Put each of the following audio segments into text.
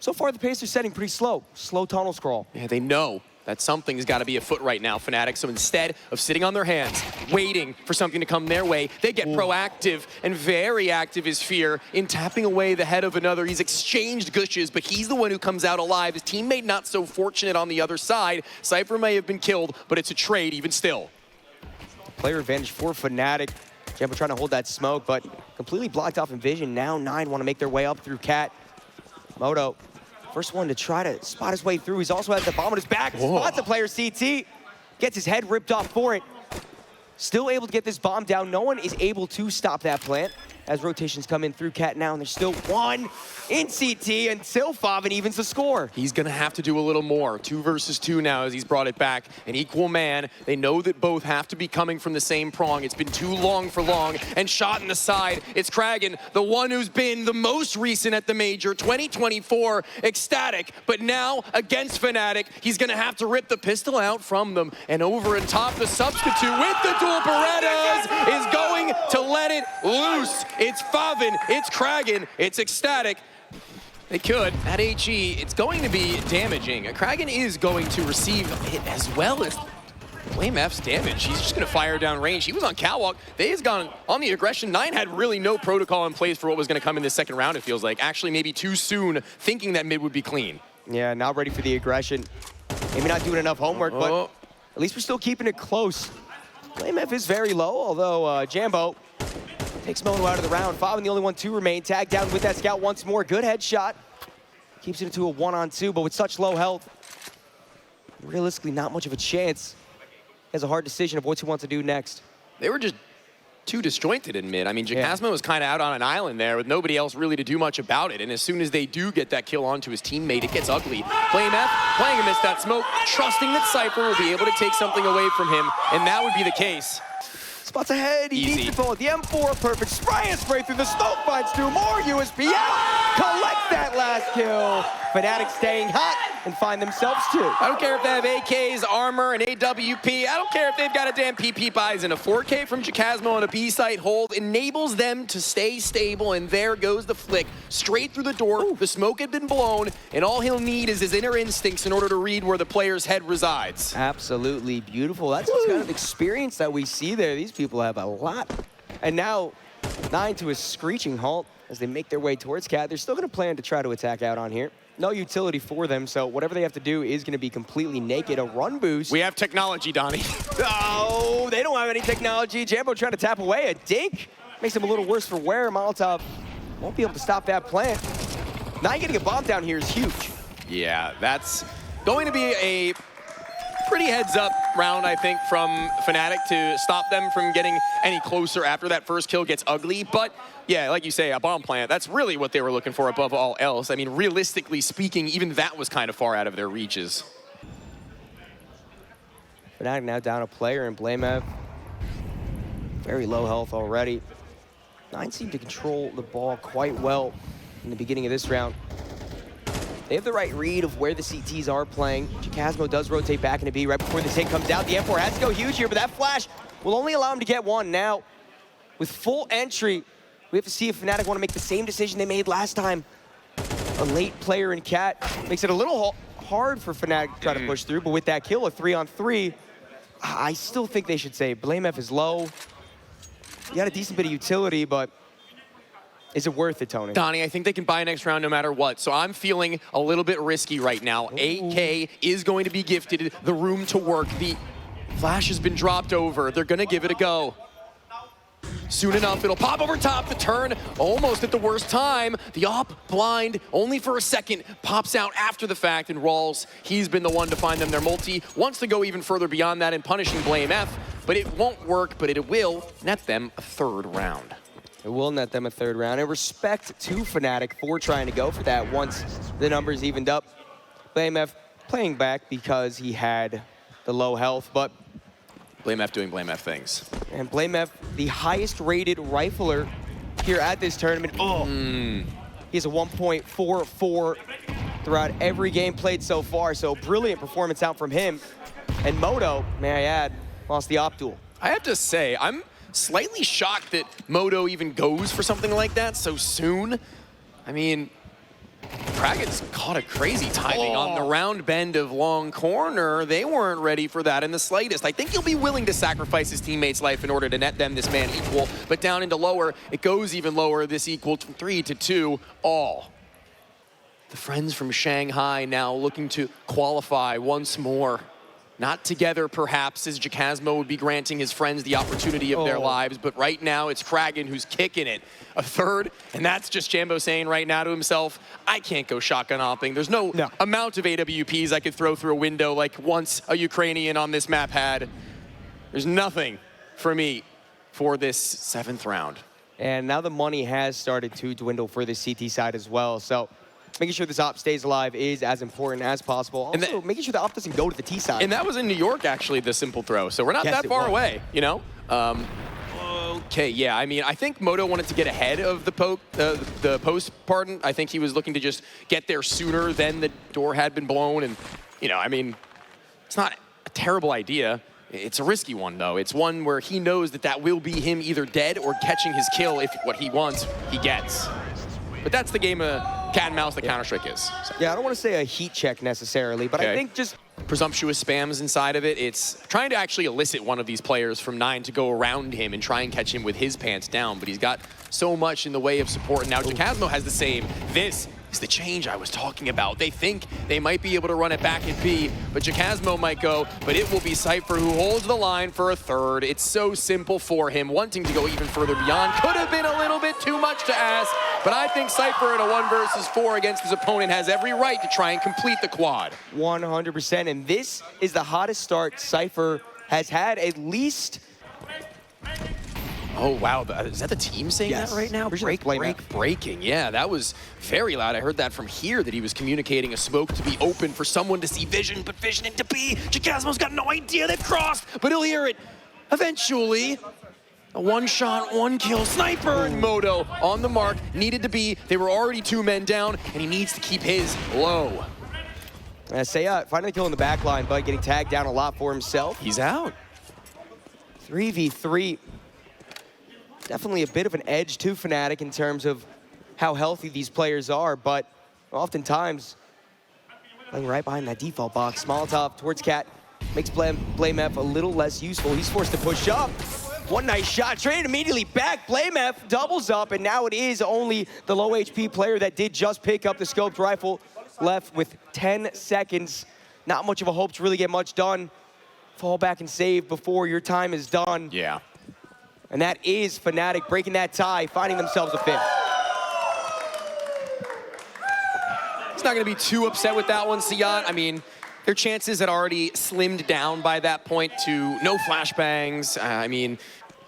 So far, the pace they're setting pretty slow. Slow tunnel scroll. Yeah, they know that something's got to be afoot right now, Fnatic. So instead of sitting on their hands, waiting for something to come their way, they get proactive, and very active is Fear in tapping away the head of another. He's exchanged gushes, but he's the one who comes out alive. His teammate not so fortunate on the other side. Cypher may have been killed, but it's a trade even still. Player advantage for Fnatic. Jambo trying to hold that smoke, but completely blocked off in vision. Now 9 want to make their way up through Cat. Moto, first one to try to spot his way through. He's also has the bomb on his back. Spots the player CT. Gets his head ripped off for it. Still able to get this bomb down. No one is able to stop that plant as rotations come in through Cat now, and there's still one in CT until Favin evens the score. He's gonna have to do a little more. 2 versus 2 now as he's brought it back. An equal man. They know that both have to be coming from the same prong. It's been too long for long, and shot in the side. It's Kragan, the one who's been the most recent at the major, 2024, ecstatic. But now, against Fnatic, he's gonna have to rip the pistol out from them. And over and top, the substitute with the dual Berettas is going to let it loose. It's Favin, it's Kragan, it's ecstatic. They could. At HE, it's going to be damaging. Kragan is going to receive it as well as BlameF's damage. He's just going to fire down range. He was on catwalk. They's gone on the aggression. 9 had really no protocol in place for what was going to come in this second round, it feels like. Actually, maybe too soon, thinking that mid would be clean. Yeah, not ready for the aggression. Maybe not doing enough homework, but at least we're still keeping it close. BlameF is very low, although Jambo takes Mono out of the round. Favin the only one to remain. Tagged down with that scout once more. Good headshot. Keeps it into a 1-on-2, but with such low health, realistically not much of a chance. He has a hard decision of what he wants to do next. They were just too disjointed in mid. I mean, Jacasmo was kind of out on an island there with nobody else really to do much about it. And as soon as they do get that kill onto his teammate, it gets ugly. BlameF playing amidst that smoke, trusting that Cypher will be able to take something away from him, and that would be the case. Spots ahead, he needs to pull it. The M4, perfect spray through the smoke, finds 2 more, USP out, collects that last kill. Fnatic staying hot and find themselves 2. I don't care if they have AKs, armor, and AWP. I don't care if they've got a damn PP buys in a 4K from Jacasmo on a B-site hold. Enables them to stay stable, and there goes the flick. Straight through the door, the smoke had been blown, and all he'll need is his inner instincts in order to read where the player's head resides. Absolutely beautiful. That's the kind of experience that we see there. These people have a lot. And now, 9 to a screeching halt as they make their way towards Cat. They're still going to plan to try to attack out on here. No utility for them, so whatever they have to do is going to be completely naked. A run boost. We have technology, Donnie. Oh, they don't have any technology. Jambo trying to tap away. A dink makes him a little worse for wear. Molotov won't be able to stop that plant. Now getting a bomb down here is huge. Yeah, that's going to be a pretty heads-up round, I think, from Fnatic to stop them from getting any closer after that first kill gets ugly. But yeah, like you say, a bomb plant, that's really what they were looking for above all else. I mean, realistically speaking, even that was kind of far out of their reaches. Fnatic now down a player, and BlameF very low health already. 9 seem to control the ball quite well in the beginning of this round. They have the right read of where the CTs are playing. Jacasmo does rotate back into B right before this hit comes out. The M4 has to go huge here, but that flash will only allow him to get one. Now, with full entry, we have to see if Fnatic want to make the same decision they made last time. A late player in Cat makes it a little hard for Fnatic to try to push through, but with that kill, a 3-on-3, I still think they should say BlameF is low. You got a decent bit of utility, but is it worth it, Tony? Donnie, I think they can buy next round no matter what. So I'm feeling a little bit risky right now. 8K is going to be gifted the room to work. The flash has been dropped over. They're going to give it a go. Soon enough, it'll pop over top. The turn almost at the worst time. The op blind only for a second pops out after the fact, and Rawls, he's been the one to find them their multi. Wants to go even further beyond that in punishing BlameF, but it won't work, but it will net them a 3rd round. It will net them a 3rd round. And respect to Fnatic for trying to go for that once the numbers evened up. BlameF playing back because he had the low health, but BlameF doing BlameF things. And BlameF, the highest rated rifler here at this tournament. He has a 1.44 throughout every game played so far, so brilliant performance out from him. And Moto, may I add, lost the op duel. I have to say, I'm slightly shocked that Moto even goes for something like that so soon. I mean, Kragen's caught a crazy timing on the round bend of long corner. They weren't ready for that in the slightest. I think he'll be willing to sacrifice his teammate's life in order to net them this man equal, but down into lower, it goes even lower. This equal from 3 to 2 all. The friends from Shanghai now looking to qualify once more. Not together, perhaps, as Jacasmo would be granting his friends the opportunity of their lives, but right now it's Kragen who's kicking it. A third, and that's just Jambo saying right now to himself, I can't go shotgun hopping. There's no amount of AWPs I could throw through a window like once a Ukrainian on this map had. There's nothing for me for this 7th round. And now the money has started to dwindle for the CT side as well, so making sure this op stays alive is as important as possible. Also, making sure the op doesn't go to the T side. And that was in New York, actually, the simple throw. So we're not that far away, you know? Okay, yeah, I mean, I think Moto wanted to get ahead of the post, pardon. I think he was looking to just get there sooner than the door had been blown. And, you know, I mean, it's not a terrible idea. It's a risky one, though. It's one where he knows that that will be him either dead or catching his kill if what he wants, he gets. But that's the game of cat and mouse that Counter-Strike is. So. Yeah, I don't want to say a heat check necessarily, but I think just presumptuous spams inside of it. It's trying to actually elicit one of these players from 9 to go around him and try and catch him with his pants down, but he's got so much in the way of support. And now Jacasmo has the same. This is the change I was talking about. They think they might be able to run it back at B, but Jacasmo might go, but it will be Cypher who holds the line for a third. It's so simple for him, wanting to go even further beyond. Could have been a little bit too much to ask, but I think Cypher in a 1 versus 4 against his opponent has every right to try and complete the quad. 100%, and this is the hottest start Cypher has had at least. Oh, wow. Is that the team saying that right now? Breaking. Yeah, that was very loud. I heard that from here, that he was communicating a smoke to be open for someone to see Vision, but Vision into B. Jacasmo's got no idea they've crossed, but he'll hear it eventually. A 1-shot, 1-kill sniper, and Moto on the mark. Needed to be. They were already 2 men down, and he needs to keep his low. Say, finally killing the back line, but getting tagged down a lot for himself. He's out. 3v3. Definitely a bit of an edge to Fnatic in terms of how healthy these players are, but oftentimes playing right behind that default box. Molotov towards Cat makes BlameF a little less useful. He's forced to push up. One nice shot, traded immediately back. BlameF doubles up, and now it is only the low HP player that did just pick up the scoped rifle, left with 10 seconds. Not much of a hope to really get much done. Fall back and save before your time is done. Yeah. And that is Fnatic breaking that tie, finding themselves a 5th. He's not going to be too upset with that one, Siat. I mean, their chances had already slimmed down by that point to no flashbangs. I mean,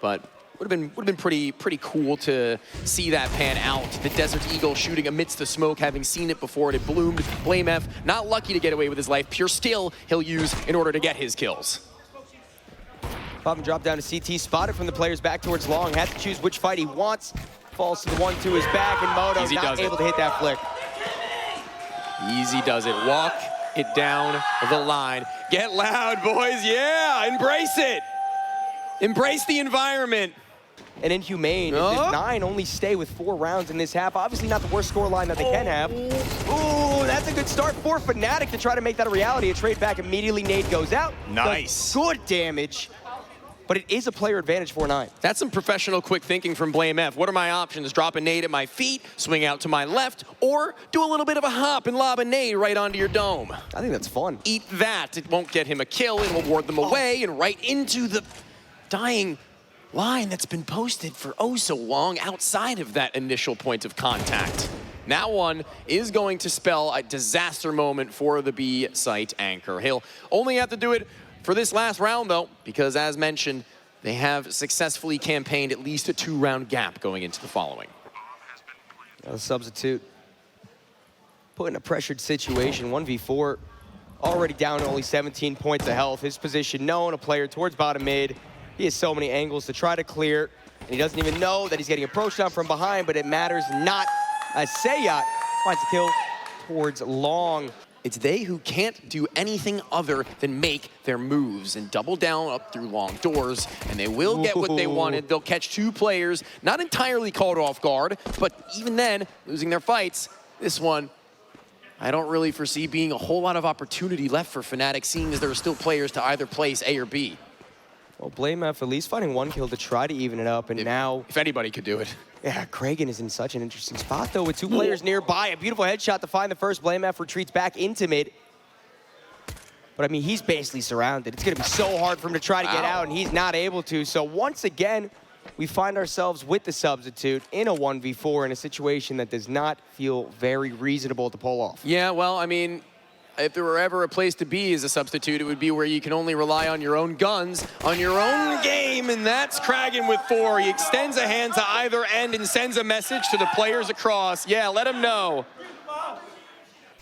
but would have been pretty cool to see that pan out. The Desert Eagle shooting amidst the smoke, having seen it before it had bloomed. BlameF not lucky to get away with his life. Pure skill he'll use in order to get his kills. Pop and drop down to CT, spotted from the players back towards long. Has to choose which fight he wants. Falls to the 1 to his back, and Moto not able to hit that flick. Easy does it. Walk it down the line. Get loud, boys. Yeah, embrace it. Embrace the environment. And Inhumane, does 9 only stay with 4 rounds in this half. Obviously not the worst scoreline that they can have. Ooh, that's a good start for Fnatic to try to make that a reality. A trade back immediately, nade goes out. Nice. Good damage. But it is a player advantage for 9. That's some professional quick thinking from BlameF. What are my options? Drop a nade at my feet, swing out to my left, or do a little bit of a hop and lob a nade right onto your dome. I think that's fun. Eat that. It won't get him a kill. It will ward them away and right into the dying line that's been posted for oh so long outside of that initial point of contact. That one is going to spell a disaster moment for the B site anchor. He'll only have to do it for this last round, though, because as mentioned, they have successfully campaigned at least a 2-round gap going into the following. A substitute put in a pressured situation, 1v4, already down to only 17 points of health. His position known, a player towards bottom mid. He has so many angles to try to clear, and he doesn't even know that he's getting approached on from behind, but it matters not, as Sayat finds a kill towards long. It's they who can't do anything other than make their moves and double down up through long doors, and they will get what they wanted. They'll catch 2 players, not entirely caught off guard, but even then, losing their fights, this one I don't really foresee being a whole lot of opportunity left for Fnatic, seeing as there are still players to either place A or B. Well, BlameF at least finding one kill to try to even it up, and now... If anybody could do it. Yeah, Kragan is in such an interesting spot, though, with two players nearby. A beautiful headshot to find the first. BlameF retreats back into mid. But, I mean, he's basically surrounded. It's going to be so hard for him to try to get out, and he's not able to. So, once again, we find ourselves with the substitute in a 1v4 in a situation that does not feel very reasonable to pull off. Yeah, well, I mean, if there were ever a place to be as a substitute, it would be where you can only rely on your own guns, on your own game, and that's Kragan with 4. He extends a hand to either end and sends a message to the players across. Yeah, let them know.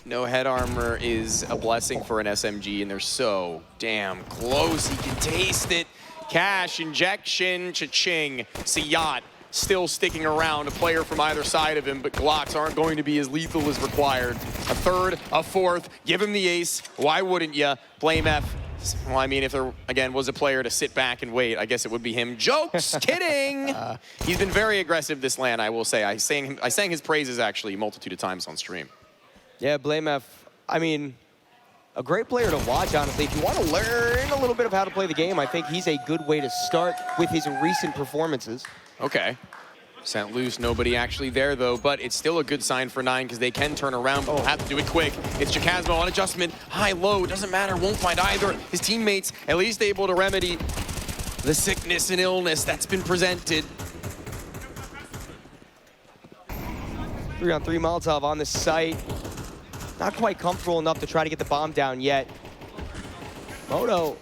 No head armor is a blessing for an SMG, and they're so damn close. He can taste it. Cash, injection, cha-ching. Siyat still sticking around, a player from either side of him, but Glocks aren't going to be as lethal as required. A third, a fourth, give him the ace. Why wouldn't you? BlameF. Well, I mean, if there, again, was a player to sit back and wait, I guess it would be him. Jokes, kidding. He's been very aggressive this LAN, I will say. I sang his praises, actually, a multitude of times on stream. Yeah, BlameF, I mean, a great player to watch, honestly. If you want to learn a little bit of how to play the game, I think he's a good way to start with his recent performances. Okay. Sent loose, nobody actually there though, but it's still a good sign for 9 because they can turn around, but they'll have to do it quick. It's Chakasmo on adjustment, high-low, doesn't matter, won't find either. His teammates at least able to remedy the sickness and illness that's been presented. 3-on-3 Molotov on the site. Not quite comfortable enough to try to get the bomb down yet. Moto,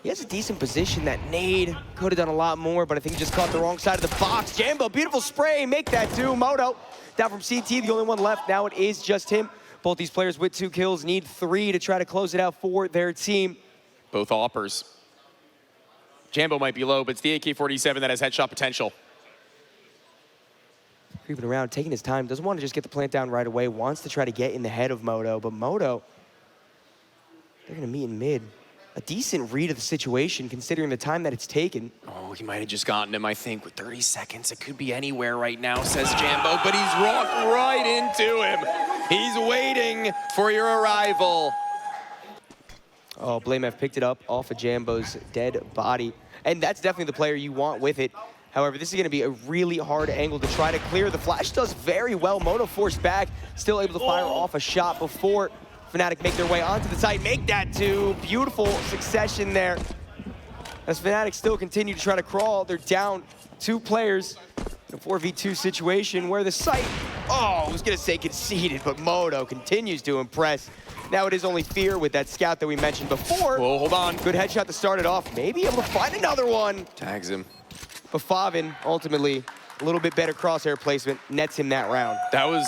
he has a decent position. That nade could have done a lot more, but I think he just caught the wrong side of the box. Jambo, beautiful spray, make that too. Moto, down from CT, the only one left. Now it is just him. Both these players with 2 kills need 3 to try to close it out for their team. Both offers. Jambo might be low, but it's the AK-47 that has headshot potential. Creeping around, taking his time, doesn't want to just get the plant down right away, wants to try to get in the head of Moto, but Moto, they're going to meet in mid. A decent read of the situation, considering the time that it's taken. Oh, he might have just gotten him, I think, with 30 seconds. It could be anywhere right now, says Jambo, but he's walked right into him. He's waiting for your arrival. Oh, BlameF picked it up off of Jambo's dead body, and that's definitely the player you want with it. However, this is going to be a really hard angle to try to clear. The flash does very well. Moto forced back, still able to fire off a shot before Fnatic make their way onto the site. Make that too. Beautiful succession there. As Fnatic still continue to try to crawl, they're down 2 players in a 4v2 situation where the site, I was going to say conceded, but Moto continues to impress. Now it is only Fear with that scout that we mentioned before. Whoa, hold on. Good headshot to start it off. Maybe able to find another one. Tags him. But Favin, ultimately, a little bit better crosshair placement, nets him that round. That was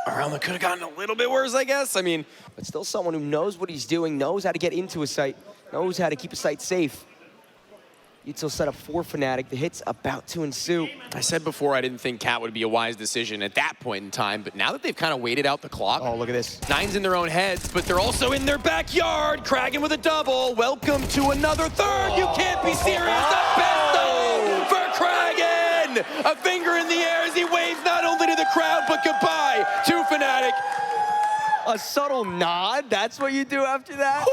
a round that could have gotten a little bit worse, I guess. I mean, but still someone who knows what he's doing, knows how to get into a site, knows how to keep a site safe. Util set up for Fnatic. The hit's about to ensue. I said before I didn't think Cat would be a wise decision at that point in time, but now that they've kind of waited out the clock. Oh, look at this. 9's in their own heads, but they're also in their backyard. Kragan with a double. Welcome to another third. You can't be serious. The best though for Kragan. A finger in the air as he waves not only to the crowd, but goodbye to Fnatic. A subtle nod, that's what you do after that?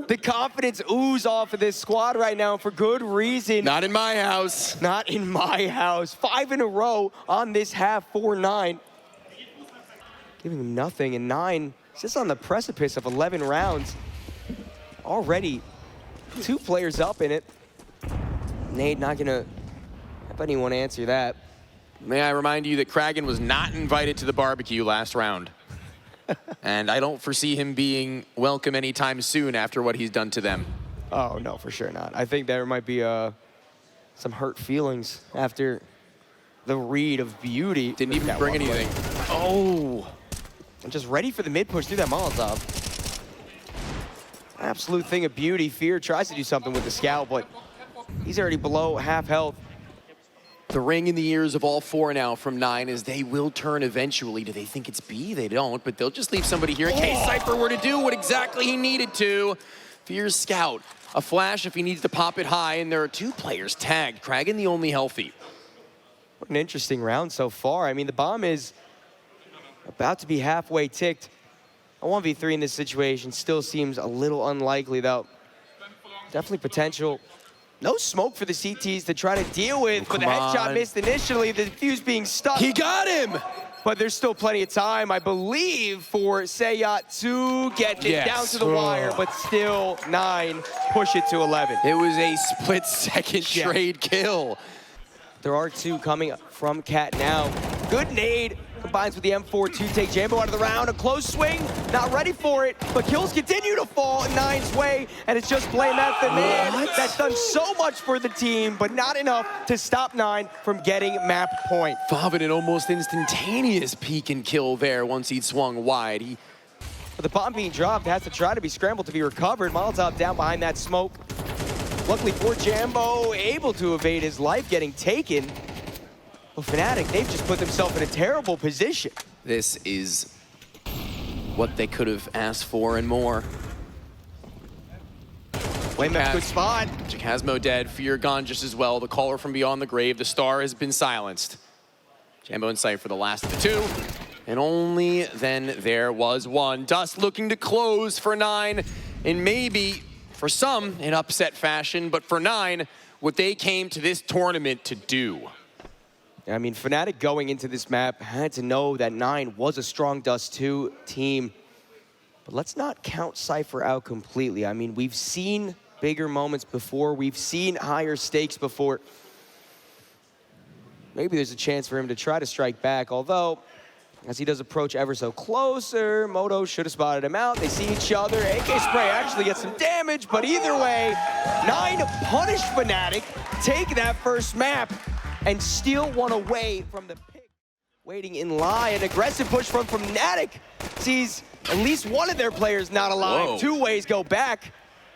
The confidence ooze off of this squad right now for good reason. Not in my house. Not in my house. 5 in a row on this half, 4-9. Giving him nothing, and 9 is just on the precipice of 11 rounds. Already 2 players up in it. Nade not gonna have anyone answer that. May I remind you that Kragan was not invited to the barbecue last round. And I don't foresee him being welcome anytime soon after what he's done to them. Oh, no, for sure not. I think there might be some hurt feelings after the read of beauty. Didn't even bring anything. Oh! I'm just ready for the mid push through that Molotov. Absolute thing of beauty. Fear tries to do something with the scout, but he's already below half health. The ring in the ears of all 4 now from 9 is they will turn eventually. Do they think it's B? They don't, but they'll just leave somebody here in case Cypher were to do what exactly he needed to. Fear's scout. A flash if he needs to pop it high, and there are 2 players tagged. Kragan the only healthy. What an interesting round so far. I mean, the bomb is about to be halfway ticked. A 1v3 in this situation still seems a little unlikely, though. Definitely potential. No smoke for the CTs to try to deal with, but the headshot missed initially, the defuse being stuck. He got him! But there's still plenty of time, I believe, for Seyat to get it down to the wire, but still 9 push it to 11. It was a split-second trade kill. There are 2 coming from Cat now. Good nade, combines with the M4 to take Jambo out of the round. A close swing, not ready for it, but kills continue to fall in 9's way, and it's just Blamev, the man that's done so much for the team, but not enough to stop 9 from getting map point. Favin, an almost instantaneous peek and kill there once he'd swung wide. But the bomb being dropped has to try to be scrambled to be recovered. Molotov down behind that smoke. Luckily for Jambo, able to evade his life getting taken. Well, Fnatic, they've just put themselves in a terrible position. This is what they could have asked for and more. Blamev, good spot. Jacasmo dead, Fear gone just as well. The caller from beyond the grave, the star has been silenced. Jambo in sight for the last of the 2. And only then there was 1. Dust looking to close for 9. And maybe, for some, in upset fashion, but for 9, what they came to this tournament to do. I mean, Fnatic going into this map had to know that 9 was a strong Dust 2 team. But let's not count Cypher out completely. I mean, we've seen bigger moments before. We've seen higher stakes before. Maybe there's a chance for him to try to strike back, although, as he does approach ever so closer, Moto should have spotted him out. They see each other. AK Spray actually gets some damage, but either way, 9 punish Fnatic, take that first map, and steal 1 away from the pick. Waiting in line, an aggressive push from Fnatic sees at least one of their players not alive. Whoa. 2 ways go back,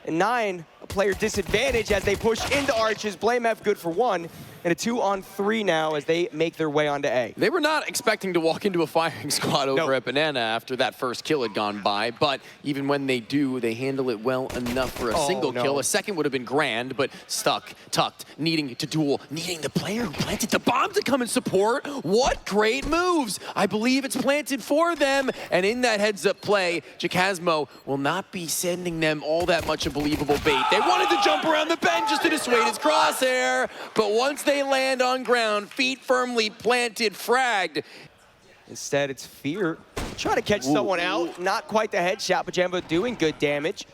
and 9, a player disadvantage as they push into Arches. Blamev good for 1, and a 2-on-3 now as they make their way onto A. They were not expecting to walk into a firing squad over at Banana after that first kill had gone by, but even when they do, they handle it well enough for a single kill. A second would have been grand, but stuck, tucked, needing to duel, needing the player who planted the bomb to come and support. What great moves! I believe it's planted for them, and in that heads-up play, Jacasmo will not be sending them all that much a believable bait. They wanted to jump around the bend just to dissuade his crosshair, but once they land on ground, feet firmly planted, fragged. Instead, it's Fear. Try to catch someone out. Not quite the headshot, but Jambo doing good damage.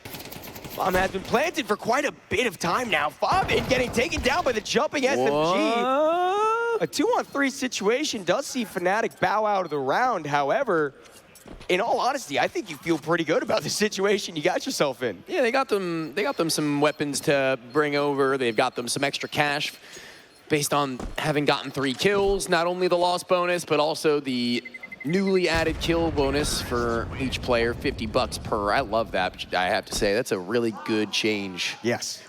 Bomb has been planted for quite a bit of time now. Favin getting taken down by the jumping SMG. A 2-on-3 situation does see Fnatic bow out of the round. However, in all honesty, I think you feel pretty good about the situation you got yourself in. Yeah, they got them some weapons to bring over. They've got them some extra cash based on having gotten 3 kills, not only the loss bonus, but also the newly added kill bonus for each player, $50 per. I love that, I have to say. That's a really good change. Yes.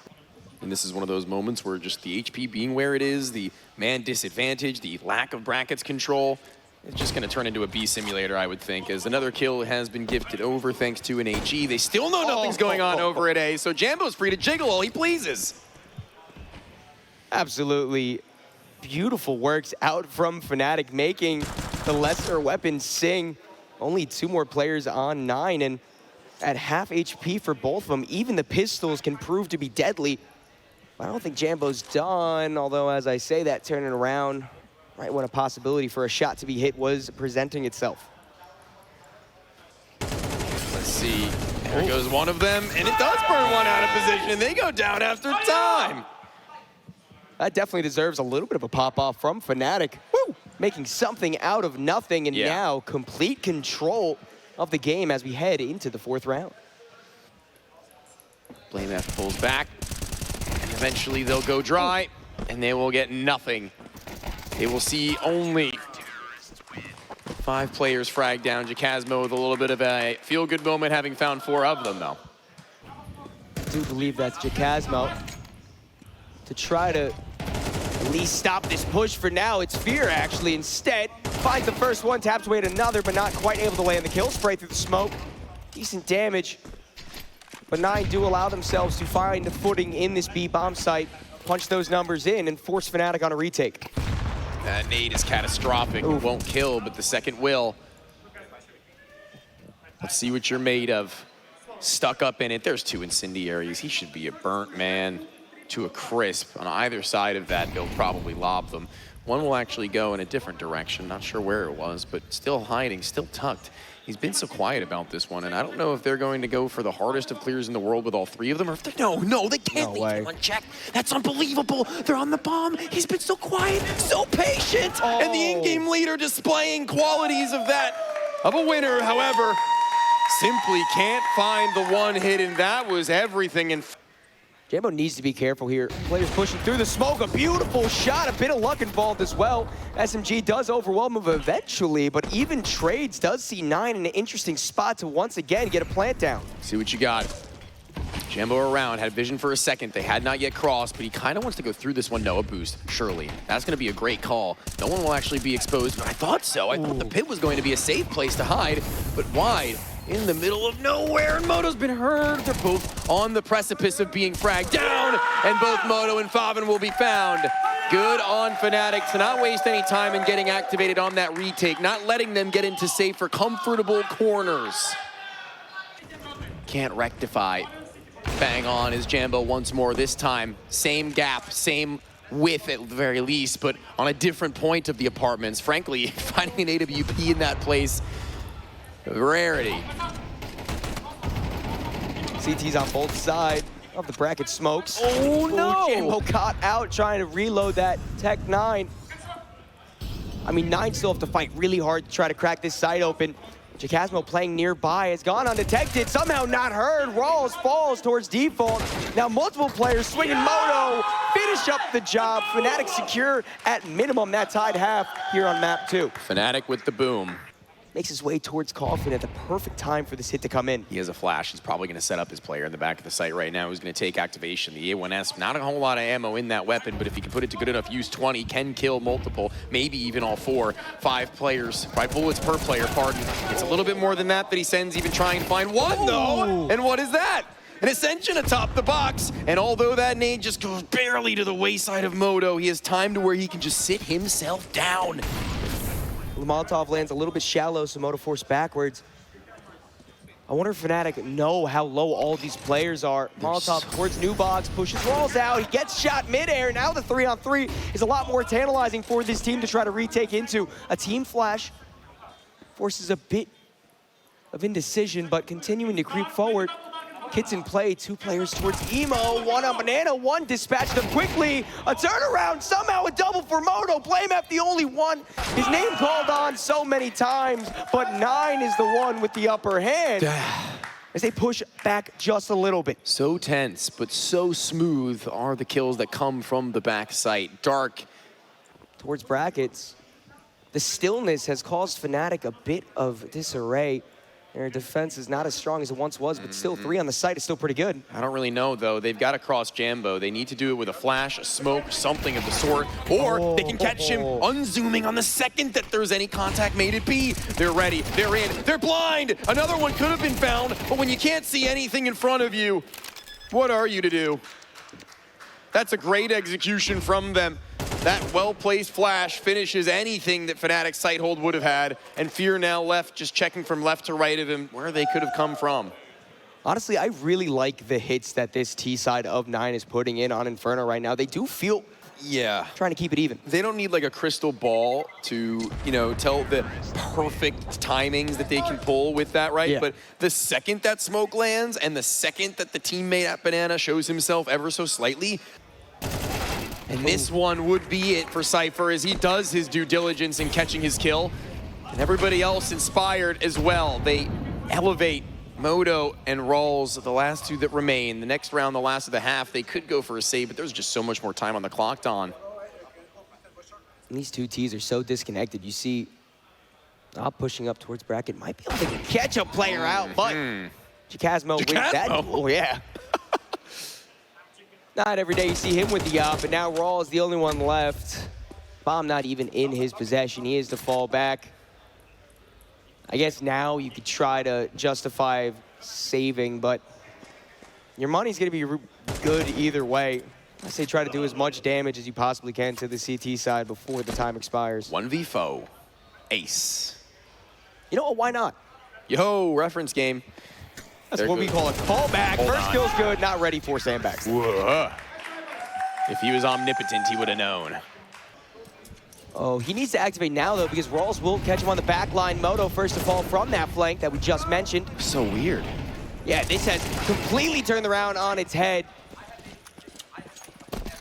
And this is one of those moments where just the HP being where it is, the man disadvantage, the lack of brackets control, it's just going to turn into a B simulator, I would think, as another kill has been gifted over thanks to an AG. They still know nothing's going on over at A, so Jambo's free to jiggle all he pleases. Absolutely beautiful works out from Fnatic, making the lesser weapons sing. Only 2 more players on 9, and at half HP for both of them, even the pistols can prove to be deadly. I don't think Jambo's done, although as I say that, turning around right when a possibility for a shot to be hit was presenting itself. Let's see, there goes one of them, and it does burn one out of position. They go down after time. That definitely deserves a little bit of a pop-off from Fnatic. Woo! Making something out of nothing, and now complete control of the game as we head into the 4th round. Blamev pulls back, and eventually they'll go dry, and they will get nothing. They will see only 5 players frag down. Jacasmo with a little bit of a feel-good moment, having found 4 of them, though. I do believe that's Jacasmo. To try to at least stop this push for now, it's Fear actually instead. Finds the first one, taps away at another, but not quite able to land the kill. Spray through the smoke. Decent damage. But 9 do allow themselves to find a footing in this B bomb site, punch those numbers in, and force Fnatic on a retake. That nade is catastrophic. It won't kill, but the second will. Let's see what you're made of. Stuck up in it. There's 2 incendiaries. He should be a burnt man to a crisp. On either side of that, he'll probably lob them. One will actually go in a different direction. Not sure where it was, but still hiding, still tucked. He's been so quiet about this one, and I don't know if they're going to go for the hardest of clears in the world with all 3 of them, or if they no, they can't leave him unchecked. That's unbelievable. They're on the bomb. He's been so quiet, so patient, and the in-game leader displaying qualities of a winner. However, simply can't find the one hit, and that was everything. And Jambo needs to be careful here. Players pushing through the smoke. A beautiful shot. A bit of luck involved as well. SMG does overwhelm him eventually, but even Trades does see 9 in an interesting spot to once again get a plant down. See what you got. Jambo around, had vision for a second. They had not yet crossed, but he kind of wants to go through this one. No, a boost, surely. That's going to be a great call. No one will actually be exposed, but I thought so. I thought the pit was going to be a safe place to hide, but wide. In the middle of nowhere, and Moto's been hurt. They're both on the precipice of being fragged down, and both Moto and Faven will be found. Good on Fnatic to not waste any time in getting activated on that retake, not letting them get into safer, comfortable corners. Can't rectify. Bang on is Jambo once more. This time, same gap, same width at the very least, but on a different point of the apartments. Frankly, finding an AWP in that place, rarity. CT's on both sides of the bracket smokes. Oh no! Jambo caught out trying to reload that Tech 9. I mean, 9 still have to fight really hard to try to crack this site open. Jacasmo playing nearby has gone undetected, somehow not heard. Rawls falls towards default. Now multiple players swinging Moto, finish up the job. Fnatic secure at minimum that tied half here on map 2. Fnatic with the boom. Makes his way towards Coffin at the perfect time for this hit to come in. He has a flash. He's probably going to set up his player in the back of the site right now who's going to take activation. The A1S, not a whole lot of ammo in that weapon, but if he can put it to good enough use, 20 can kill multiple, maybe even all 4. 5 players, 5 bullets per player, pardon. It's a little bit more than that he sends, even trying to find one, though. And what is that? An Ascension atop the box, and although that nade just goes barely to the wayside of Moto, he has time to where he can just sit himself down. The Molotov lands a little bit shallow, so Moto forced backwards. I wonder if Fnatic know how low all these players are. Molotov towards new box, pushes Rawls out, he gets shot midair. Now the 3-on-3 is a lot more tantalizing for this team to try to retake into. A team flash forces a bit of indecision, but continuing to creep forward. Kits in play, 2 players towards Emo, 1 on Banana, 1 dispatched them quickly. A turnaround, somehow a double for Moto. BlameF the only one. His name called on so many times, but 9 is the one with the upper hand as they push back just a little bit. So tense, but so smooth are the kills that come from the back site. Dark. Towards brackets. The stillness has caused Fnatic a bit of disarray. Their defense is not as strong as it once was, but still 3 on the site is still pretty good. I don't really know, though. They've got to cross Jambo. They need to do it with a flash, a smoke, something of the sort, or they can catch him unzooming on the second that there's any contact made at B. They're ready, they're in, they're blind! Another one could have been found, but when you can't see anything in front of you, what are you to do? That's a great execution from them. That well-placed flash finishes anything that Fnatic's site hold would have had, and Fear now left just checking from left to right of him where they could have come from. Honestly, I really like the hits that this T side of 9 is putting in on Inferno right now. They do feel trying to keep it even. They don't need like a crystal ball to, you know, tell the perfect timings that they can pull with that, right? Yeah. But the second that smoke lands and the second that the teammate at Banana shows himself ever so slightly, and this one would be it for Cypher as he does his due diligence in catching his kill. And everybody else inspired as well. They elevate Moto and Rawls, the last 2 that remain. The next round, the last of the half, they could go for a save, but there's just so much more time on the clock, Don. These 2 Ts are so disconnected. You see, pushing up towards bracket might be able to catch a player out, but Jacasmo wins that. Oh, yeah. Not every day you see him with the but now Raw is the only one left. Bomb not even in his possession. He is to fall back. I guess now you could try to justify saving, but your money's going to be good either way. I say try to do as much damage as you possibly can to the CT side before the time expires. 1v4. Ace. You know what? Why not? Yo, reference game. That's what we call a callback. First kill's good, not ready for sandbags. Whoa. If he was omnipotent, he would have known. Oh, he needs to activate now, though, because Rawls will catch him on the back line. Moto first to fall from that flank that we just mentioned. So weird. Yeah, this has completely turned around on its head.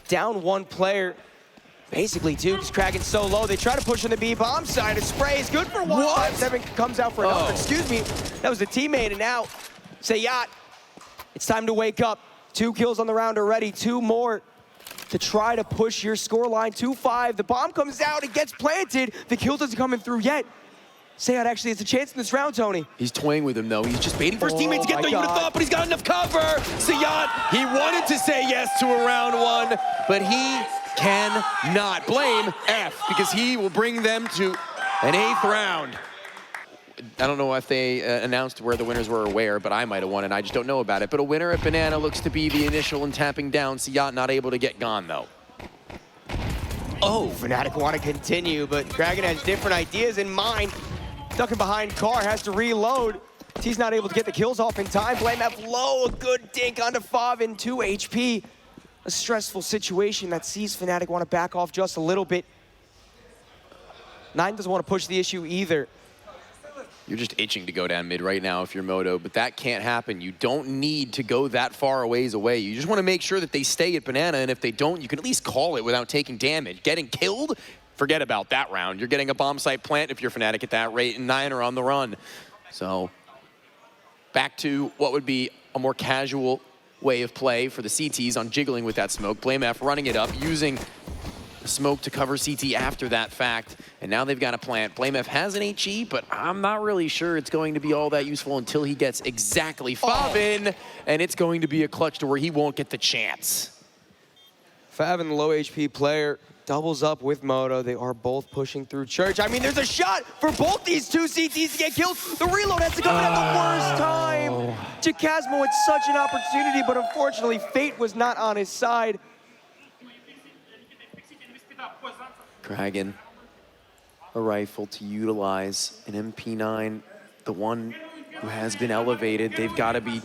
Down one player. Basically two, because Kraken's so low. They try to push on the B-bomb side. A spray is good for one. What? 7 comes out for another. Excuse me. That was the teammate, and now Sayat, it's time to wake up. 2 kills on the round already. 2 more to try to push your scoreline. 2-5. The bomb comes out. It gets planted. The kill doesn't come in through yet. Sayat actually has a chance in this round, Tony. He's toying with him, though. He's just waiting for his teammate to get there. You would have thought, but he's got enough cover. Sayat, he wanted to say yes to a round 1, but he cannot. Blame F, because he will bring them to an 8th round. I don't know if they announced where the winners were or where, but I might have won, and I just don't know about it. But a winner at Banana looks to be the initial and tapping down. Sayat not able to get gone, though. Oh, Fnatic want to continue, but Kraken has different ideas in mind. Ducking behind Car, has to reload. He's not able to get the kills off in time. Blame F low, a good dink onto Favin, 2 HP. A stressful situation that sees Fnatic want to back off just a little bit. 9 doesn't want to push the issue either. You're just itching to go down mid right now if you're Moto, but that can't happen. You don't need to go that far a ways away. You just want to make sure that they stay at Banana, and if they don't, you can at least call it without taking damage. Getting killed? Forget about that round. You're getting a bomb site plant if you're Fnatic at that rate, and 9 are on the run. So back to what would be a more casual way of play for the CTs on jiggling with that smoke. Blame F running it up, using the smoke to cover CT after that fact. And now they've got a plant. Blame F has an HE, but I'm not really sure it's going to be all that useful until he gets exactly Favin, and it's going to be a clutch to where he won't get the chance. Favin, the low HP player, doubles up with Moto. They are both pushing through Church. I mean, there's a shot for both these 2 CTs to get killed. The reload has to come in at the worst time. Jacasmo had such an opportunity, but unfortunately, fate was not on his side. Kraken, a rifle to utilize, an MP9, the one who has been elevated. They've got to be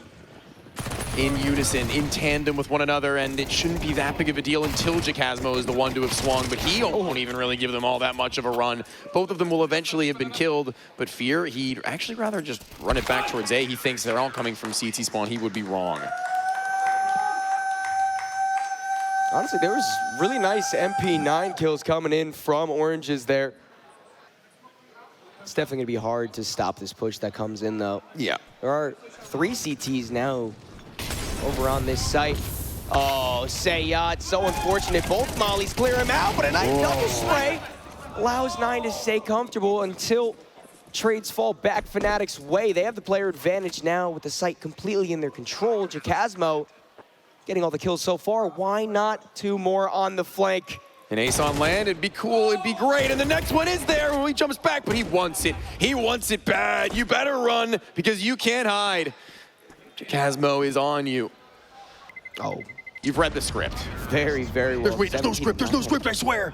in unison, in tandem with one another, and it shouldn't be that big of a deal until Jacasmo is the one to have swung, but he won't even really give them all that much of a run. Both of them will eventually have been killed, but Fear, he'd actually rather just run it back towards A. He thinks they're all coming from CT spawn. He would be wrong. Honestly, there was really nice MP9 kills coming in from Oranges there. It's definitely going to be hard to stop this push that comes in, though. Yeah. There are 3 CTs now over on this site. Oh, Sayat, so unfortunate. Both mollies clear him out, but a nice double spray allows 9 to stay comfortable until trades fall back Fnatic's way. They have the player advantage now with the site completely in their control. Jacasmo getting all the kills so far. Why not 2 more on the flank? An ace on land, it'd be cool, it'd be great, and the next one is there. Well, he jumps back, but he wants it. He wants it bad. You better run, because you can't hide. Jacasmo is on you. Oh. You've read the script. Very, very well. There's no script, I swear.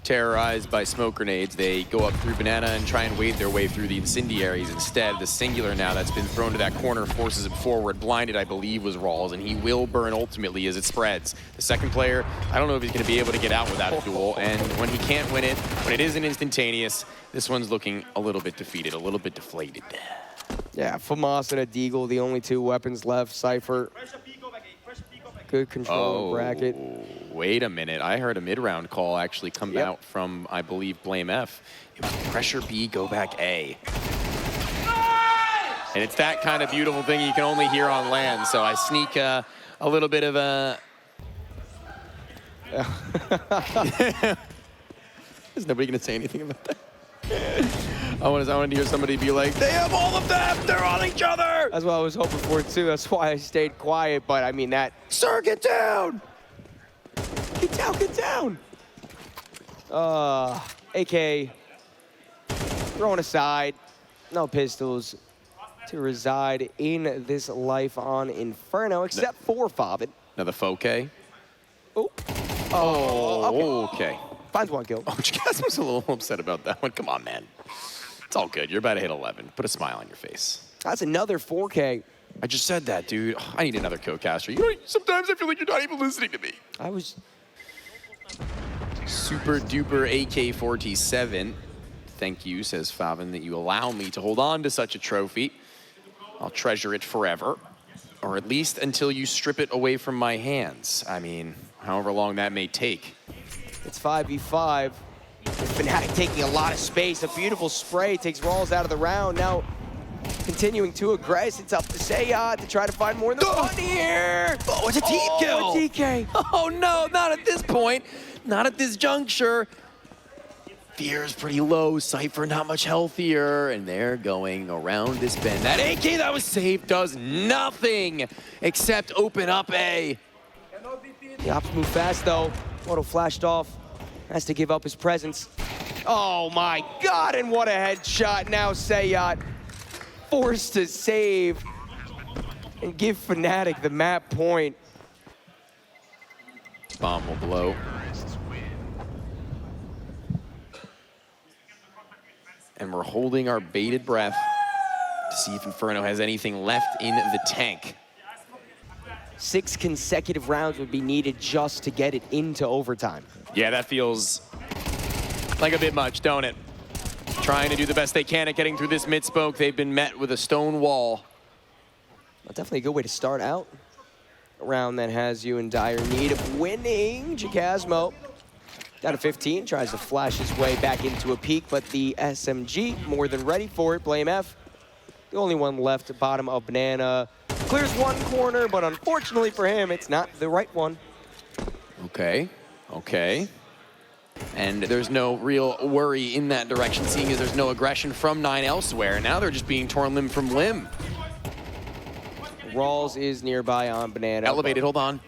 Terrorized by smoke grenades, they go up through Banana and try and wade their way through the incendiaries. Instead, the singular now that's been thrown to that corner forces him forward. Blinded, I believe, was Rawls, and he will burn ultimately as it spreads. The second player, I don't know if he's going to be able to get out without a duel, and when he can't win it, when it isn't instantaneous, this one's looking a little bit defeated, a little bit deflated. Yeah, Famas and a Deagle, the only 2 weapons left. Cypher, good control of bracket. Wait a minute. I heard a mid-round call actually come out from, I believe, Blame F. It was pressure B, go back A. And it's that kind of beautiful thing you can only hear on land. So I sneak a little bit of a... Is nobody going to say anything about that? I wanted to hear somebody be like, they have all of them! They're on each other! That's what I was hoping for, too. That's why I stayed quiet. But, I mean, that... Sir, get down! Get down, get down! AK thrown aside. No pistols to reside in this life on Inferno, except for Favin. Another Foke. Oh, okay. Finds 1 kill. Oh, Jacasmo's a little upset about that one. Come on, man. It's all good. You're about to hit 11. Put a smile on your face. That's another 4K. I just said that, dude. I need another co-caster. You know, sometimes I feel like you're not even listening to me. I was... Super duper AK-47. Thank you, says Favin, that you allow me to hold on to such a trophy. I'll treasure it forever, or at least until you strip it away from my hands. I mean, however long that may take. It's 5v5. Fnatic taking a lot of space. A beautiful spray takes Rawls out of the round. Now, continuing to aggress. It's up to Sayat to try to find more in the fun here. Oh, it's a team kill. A TK. Oh, no, not at this point. Not at this juncture. Fear's pretty low. Cypher not much healthier. And they're going around this bend. That AK that was saved does nothing except open up A. The ops move fast, though. Auto flashed off. Has to give up his presence. Oh, my God. And what a headshot. Now Sayat forced to save and give Fnatic the map point. Bomb will blow. And we're holding our bated breath to see if Inferno has anything left in the tank. 6 consecutive rounds would be needed just to get it into overtime. Yeah, that feels like a bit much, don't it? Trying to do the best they can at getting through this mid-smoke. They've been met with a stone wall. Well, definitely a good way to start out. A round that has you in dire need of winning. Jacasmo down to 15, tries to flash his way back into a peak, but the SMG more than ready for it. Blame F, the only one left, bottom of Banana. Clears one corner, but unfortunately for him, it's not the right one. Okay, okay. And there's no real worry in that direction, seeing as there's no aggression from 9 elsewhere. Now they're just being torn limb from limb. Rawls is nearby on Banana. Elevated, hold on.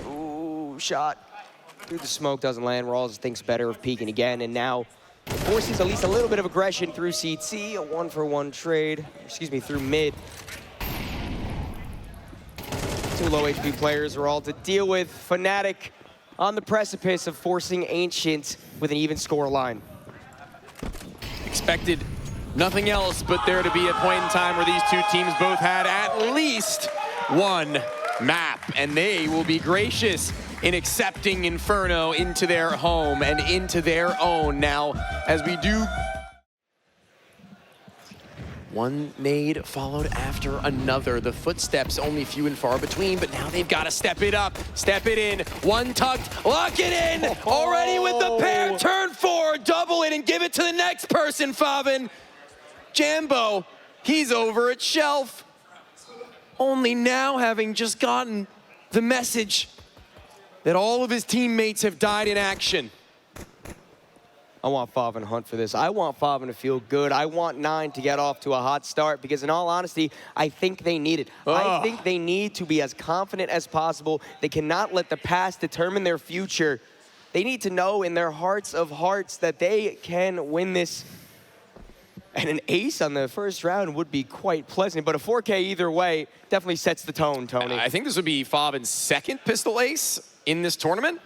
Ooh, shot through the smoke, doesn't land. Rawls thinks better of peeking again, and now it forces at least a little bit of aggression through CT, a 1-for-1 trade, excuse me, through mid. 2 low HP players are all to deal with. Fnatic on the precipice of forcing Ancient with an even score line. Expected nothing else but there to be a point in time where these two teams both had at least one map, and they will be gracious in accepting Inferno into their home and into their own. Now, as we do, one nade followed after another. The footsteps only few and far between, but now they've got to step it up, step it in. One tucked, lock it in. Already with the pair, turn 4, double it and give it to the next person, Favin. Jambo, he's over at Shelf. Only now having just gotten the message that all of his teammates have died in action. I want Favin to hunt for this. I want Favin to feel good. I want 9 to get off to a hot start because in all honesty, I think they need it. I think they need to be as confident as possible. They cannot let the past determine their future. They need to know in their hearts of hearts that they can win this. And an ace on the first round would be quite pleasant, but a 4K either way definitely sets the tone, Tony. I think this would be Favin's second pistol ace in this tournament.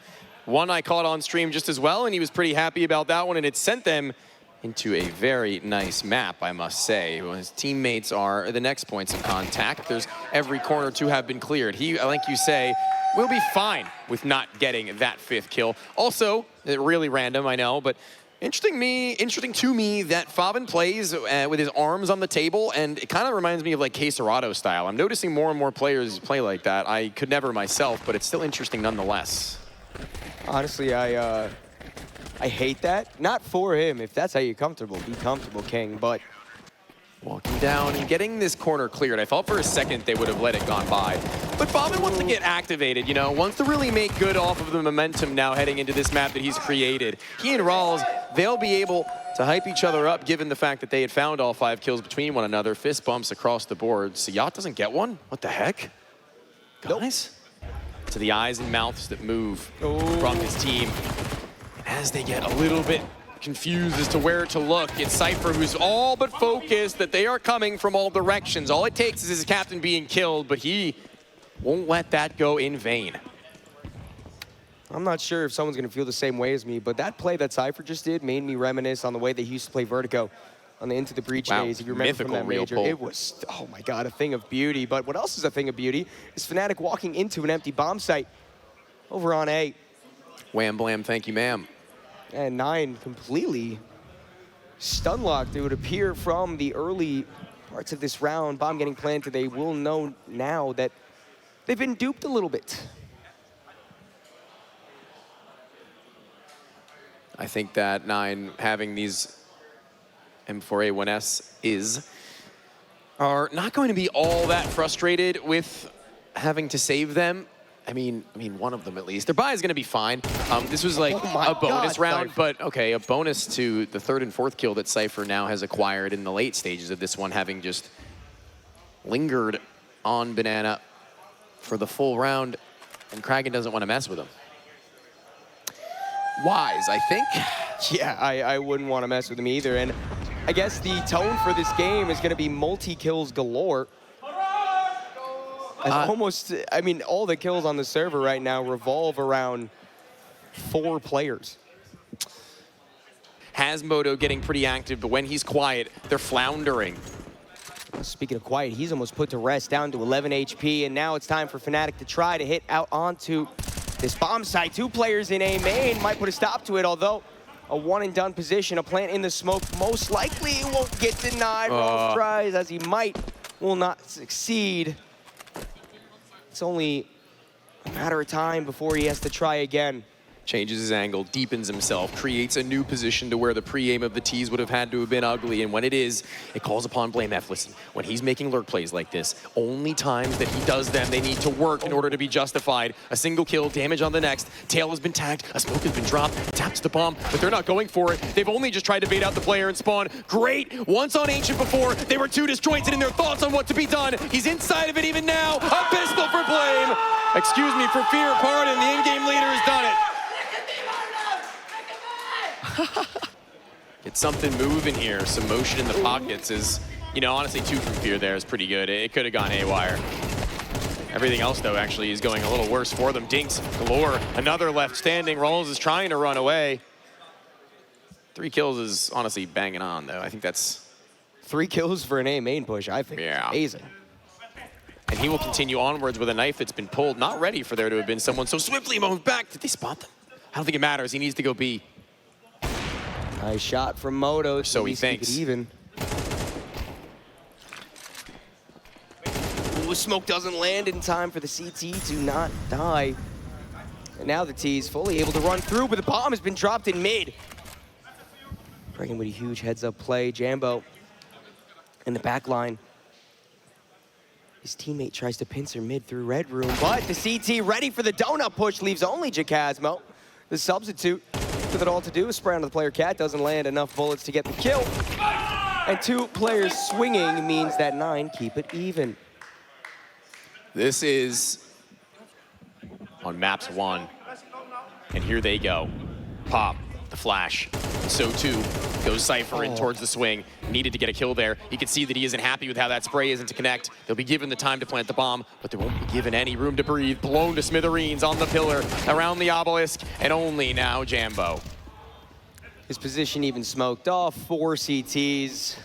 One I caught on stream just as well, and he was pretty happy about that one, and it sent them into a very nice map, I must say. His teammates are the next points of contact. There's every corner to have been cleared. He, like you say, will be fine with not getting that 5th kill. Also, really random, I know, but interesting to me that Favin plays with his arms on the table, and it kind of reminds me of like Cacerado style. I'm noticing more and more players play like that. I could never myself, but it's still interesting nonetheless. Honestly, I hate that. Not for him. If that's how you're comfortable, be comfortable, King. But walking down and getting this corner cleared. I thought for a second they would have let it gone by. But Favin wants to get activated, you know, wants to really make good off of the momentum now heading into this map that he's created. He and Rawls, they'll be able to hype each other up given the fact that they had found all 5 kills between one another. Fist bumps across the board. Sayat doesn't get one? What the heck? Guys? Nope. To the eyes and mouths that move from his team. And as they get a little bit confused as to where to look, it's Cypher who's all but focused that they are coming from all directions. All it takes is his captain being killed, but he won't let that go in vain. I'm not sure if someone's going to feel the same way as me, but that play that Cypher just did made me reminisce on the way they used to play Vertigo on the Into the Breach days. If you remember from that major, it was, oh my God, a thing of beauty. But what else is a thing of beauty is Fnatic walking into an empty bomb site over on A. Wham blam, thank you, ma'am. And 9 completely stun locked, it would appear, from the early parts of this round. Bomb getting planted, they will know now that they've been duped a little bit. I think that 9 having these M4A1S are not going to be all that frustrated with having to save them. I mean, one of them at least. Their buy is going to be fine. This was like a bonus round, but okay, a bonus to the 3rd and 4th kill that Cypher now has acquired in the late stages of this one, having just lingered on Banana for the full round, and Kragan doesn't want to mess with him. Wise, I think. Yeah, I wouldn't want to mess with him either. And I guess the tone for this game is going to be multi-kills galore. Almost, I mean, all the kills on the server right now revolve around 4 players. Hasmodo getting pretty active, but when he's quiet, they're floundering. Speaking of quiet, he's almost put to rest, down to 11 HP, and now it's time for Fnatic to try to hit out onto this bomb site. 2 players in A main might put a stop to it, although a one-and-done position, a plant in the smoke, most likely won't get denied. Rolls tries as he will not succeed. It's only a matter of time before he has to try again. Changes his angle, deepens himself, creates a new position to where the pre-aim of the T's would have had to have been ugly, and when it is, it calls upon BlameF. Listen, when he's making lurk plays like this, only times that he does them, they need to work in order to be justified. A single kill, damage on the next, tail has been tagged, a smoke has been dropped, taps the bomb, but they're not going for it. They've only just tried to bait out the player and spawn. Great, once on Ancient before, they were too disjointed in their thoughts on what to be done. He's inside of it even now, a pistol for Blame. Excuse me for fear, pardon, the in-game leader has done it. Get something moving here. Some motion in the pockets is, you know, honestly, 2 from Fear there is pretty good. It could have gone haywire. Everything else, though, actually is going a little worse for them. Dinks galore. Another left standing. Rolls is trying to run away. 3 kills is honestly banging on, though. I think that's 3 kills for an A main push, I think. Yeah. Amazing. And he will continue onwards with a knife that's been pulled. Not ready for there to have been someone so swiftly moved back. Did they spot them? I don't think it matters. He needs to go B. Nice shot from Moto. So he thinks. Even. Ooh, smoke doesn't land in time for the CT to not die. And now the T is fully able to run through, but the bomb has been dropped in mid. Kragan with a huge heads-up play. Jambo in the back line. His teammate tries to pincer mid through red room, but the CT ready for the donut push leaves only Jacasmo, the substitute. With it all to do, a spray onto the player cat doesn't land enough bullets to get the kill. And 2 players swinging means that 9 keep it even. This is on maps 1. And here they go. Pop, the flash. So too goes Cypher in towards the swing. Needed to get a kill there. You can see that he isn't happy with how that spray isn't to connect. They'll be given the time to plant the bomb, but they won't be given any room to breathe. Blown to smithereens on the pillar, around the obelisk, and only now Jambo. His position even smoked off. 4 CTs.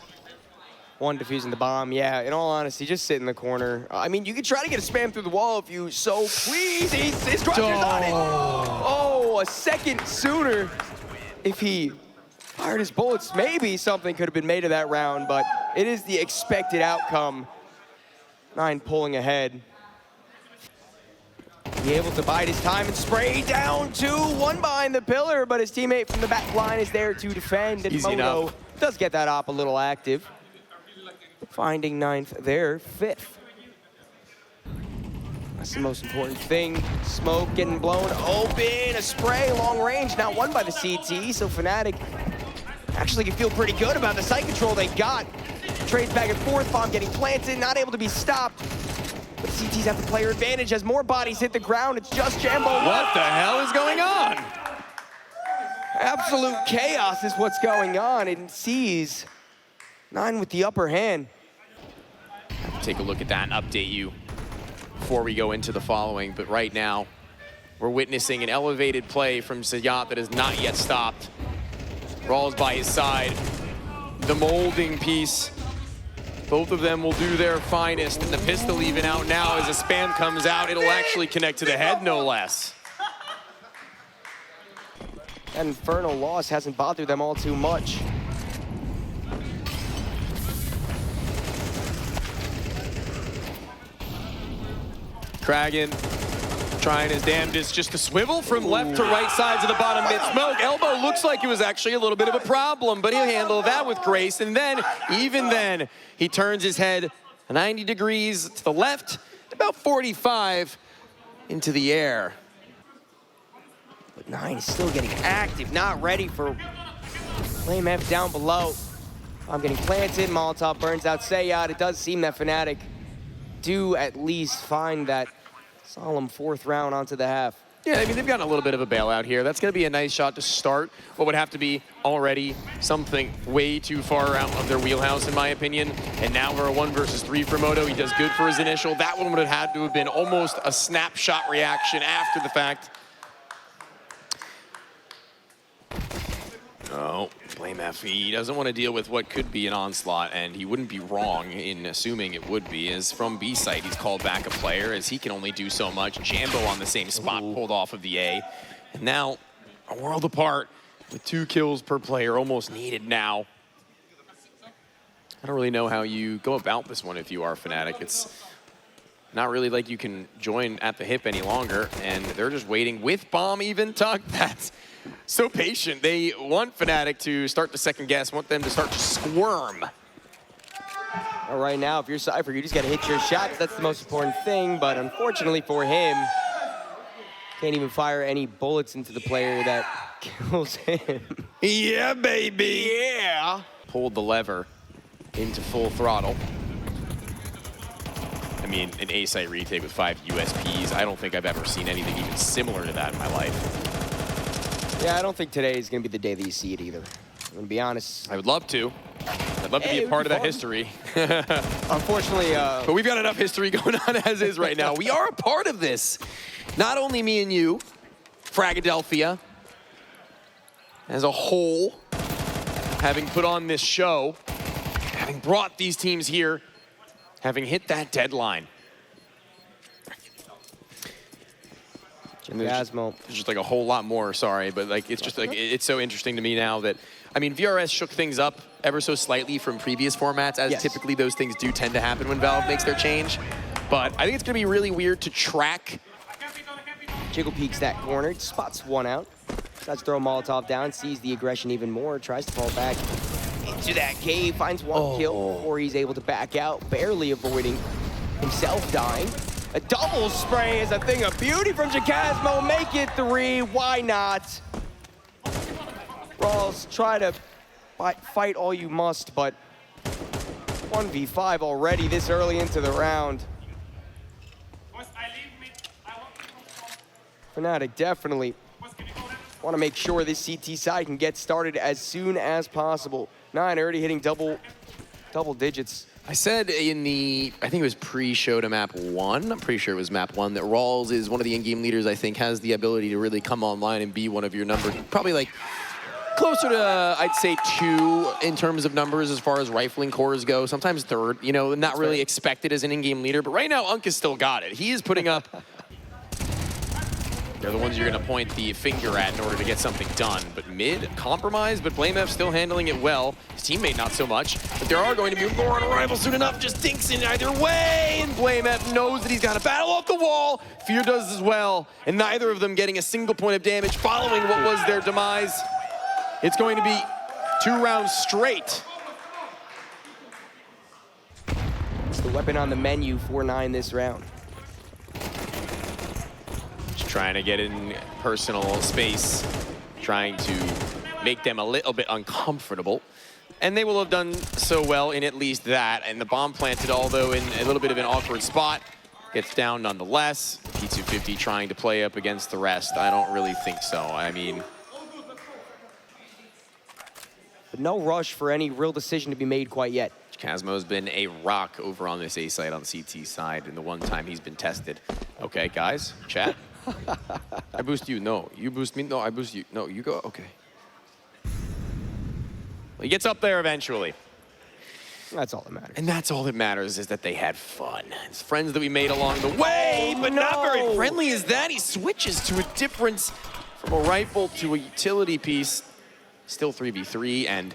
1 defusing the bomb. Yeah, in all honesty, just sit in the corner. I mean, you could try to get a spam through the wall if you so please. His Crusher's on it. Oh, a second sooner. If he fired his bullets, maybe something could have been made of that round, but it is the expected outcome. 9 pulling ahead. Be able to bide his time and spray down 2-1 behind the pillar, but his teammate from the back line is there to defend, and Easy Moto enough. does get that op a little active. Finding 9th there, 5th. That's the most important thing. Smoke getting blown open, a spray, long range, now won by the CT, so Fnatic actually can feel pretty good about the site control they got. Trades back and forth, bomb getting planted, not able to be stopped. But CTs have the player advantage as more bodies hit the ground. It's just Jambo. What the hell is going on? Absolute chaos is what's going on, and sees 9 with the upper hand. Take a look at that and update you before we go into the following, but right now, we're witnessing an elevated play from Sayat that has not yet stopped. Rawls by his side. The molding piece. Both of them will do their finest, and the pistol even out now as a spam comes out. It'll actually connect to the head, no less. That Infernal loss hasn't bothered them all too much. Kragan trying his damnedest just to swivel from left to right sides of the bottom mid smoke. Elbow looks like it was actually a little bit of a problem, but he'll handle that with grace. And then, even then, he turns his head 90 degrees to the left, about 45 into the air. But 9 is still getting active, not ready for Flame F down below. I'm getting planted, Molotov burns out Sayat. It does seem that Fnatic do at least find that solemn 4th round onto the half. Yeah, I mean, they've gotten a little bit of a bailout here. That's going to be a nice shot to start what would have to be already something way too far out of their wheelhouse, in my opinion. And now we're a 1 versus 3 for Moto. He does good for his initial. That one would have had to have been almost a snapshot reaction after the fact. Oh, Blame F. He doesn't want to deal with what could be an onslaught, and he wouldn't be wrong in assuming it would be, as from B site he's called back a player, as he can only do so much. Jambo on the same spot, pulled off of the A. And now, a world apart, with 2 kills per player, almost needed now. I don't really know how you go about this one if you are Fnatic. It's not really like you can join at the hip any longer, and they're just waiting with bomb even. Tuck, that's so patient. They want Fnatic to start to second guess, want them to start to squirm. All right, now, if you're Cypher, you just got to hit your shots. That's the most important thing, but unfortunately for him, can't even fire any bullets into the player that kills him. Yeah, baby, yeah. Pulled the lever into full throttle. I mean, an A-site retake with 5 USPs. I don't think I've ever seen anything even similar to that in my life. Yeah, I don't think today is going to be the day that you see it either. I'm going to be honest. I would love to. I'd love to be a part of that history. Unfortunately, but we've got enough history going on as is right now. We are a part of this. Not only me and you, Fragadelphia, as a whole, having put on this show, having brought these teams here, having hit that deadline. There's just like a whole lot more, sorry, but like it's just like it's so interesting to me now that, I mean, VRS shook things up ever so slightly from previous formats, as typically those things do tend to happen when Valve makes their change. But I think it's gonna be really weird to track. Jiggle peeks that corner, spots one out, decides to throw a Molotov down, sees the aggression even more, tries to fall back into that cave, finds one kill before he's able to back out, barely avoiding himself dying. A double spray is a thing of beauty from Chikazmo. Make it 3. Why not? Rawls, try to fight all you must, but 1v5 already this early into the round. Fnatic definitely want to make sure this CT side can get started as soon as possible. 9 already hitting double digits. I said in the, I think it was pre-show to map 1, I'm pretty sure it was map 1, that Rawls is one of the in-game leaders I think has the ability to really come online and be one of your numbers, probably like closer to, I'd say 2 in terms of numbers as far as rifling cores go, sometimes 3rd, you know, not really expected as an in-game leader, but right now Unk has still got it. He is putting up, they're the ones you're gonna point the finger at in order to get something done. But mid, compromised, but BlameF still handling it well. His teammate not so much, but there are going to be more on arrival soon enough. Just dinks in either way, and BlameF knows that he's got a battle off the wall. Fear does as well, and neither of them getting a single point of damage following what was their demise. It's going to be 2 rounds straight. It's the weapon on the menu for 9 this round. Trying to get in personal space, trying to make them a little bit uncomfortable. And they will have done so well in at least that. And the bomb planted, although in a little bit of an awkward spot, gets down nonetheless. P250 trying to play up against the rest. I don't really think so. I mean, but no rush for any real decision to be made quite yet. Chikazmo's been a rock over on this A site on the CT side, and the one time he's been tested. Okay, guys, chat. I boost you. No, you boost me. No, I boost you. No, you go. Okay. Well, he gets up there eventually. That's all that matters. And that's all that matters, is that they had fun. It's friends that we made along the way, but not very friendly as that. He switches to a difference from a rifle to a utility piece. Still 3v3, and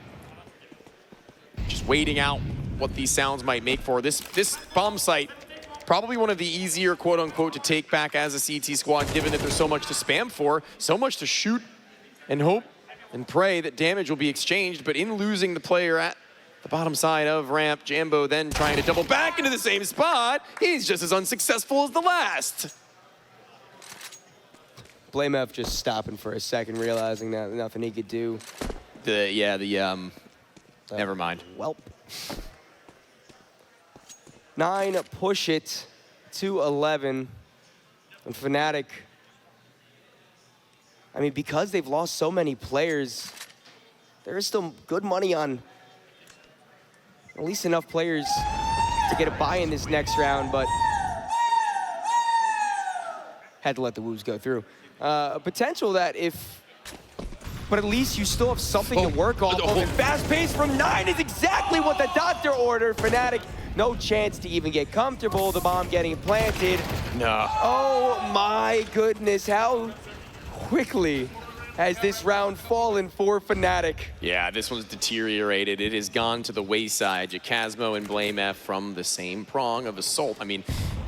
just waiting out what these sounds might make for. This bomb site, probably one of the easier, quote-unquote, to take back as a CT squad, given that there's so much to spam for, so much to shoot and hope and pray that damage will be exchanged, but in losing the player at the bottom side of ramp, Jambo then trying to double back into the same spot. He's just as unsuccessful as the last. Blamev just stopping for a second, realizing that nothing he could do. Never mind. Welp. 9 push it to 11. And Fnatic, I mean, because they've lost so many players, there is still good money on at least enough players to get a bye in this next round, but had to let the woos go through. A potential that but at least you still have something to work off of. And fast pace from 9 is exactly what the doctor ordered. Fnatic, no chance to even get comfortable. The bomb getting planted. No. Oh my goodness, how quickly has this round fallen for Fnatic? Yeah, this one's deteriorated. It has gone to the wayside. Jacasmo and Blamev from the same prong of assault. I mean,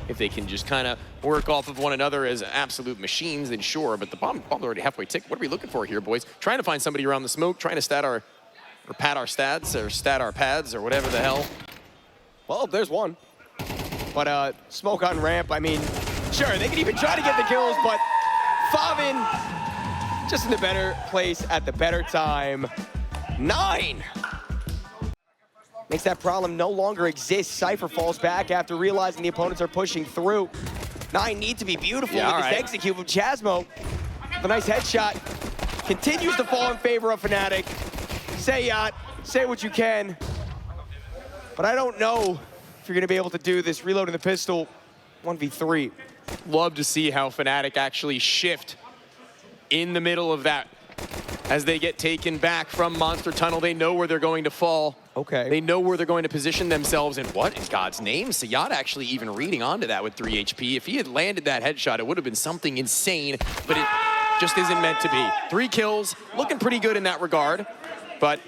if they can just kind of work off of one another as absolute machines, then sure, but the bomb's already halfway ticked. What are we looking for here, boys? Trying to find somebody around the smoke, trying to pad our stats, or stat our pads, or whatever the hell. Well, there's one. But smoke on ramp, I mean, sure, they can even try to get the kills, but Favin just in the better place at the better time. 9! Makes that problem no longer exist. Cypher falls back after realizing the opponents are pushing through. 9 need to be beautiful with this execute of Chasmo. The nice headshot continues to fall in favor of Fnatic. Say yacht, say what you can. But I don't know if you're gonna be able to do this. Reloading the pistol, 1v3. Love to see how Fnatic actually shift in the middle of that. As they get taken back from Monster Tunnel, they know where they're going to fall. Okay. They know where they're going to position themselves, and what in God's name? Sayat actually even reading onto that with 3 HP. If he had landed that headshot, it would have been something insane, but it just isn't meant to be. 3 kills, looking pretty good in that regard, but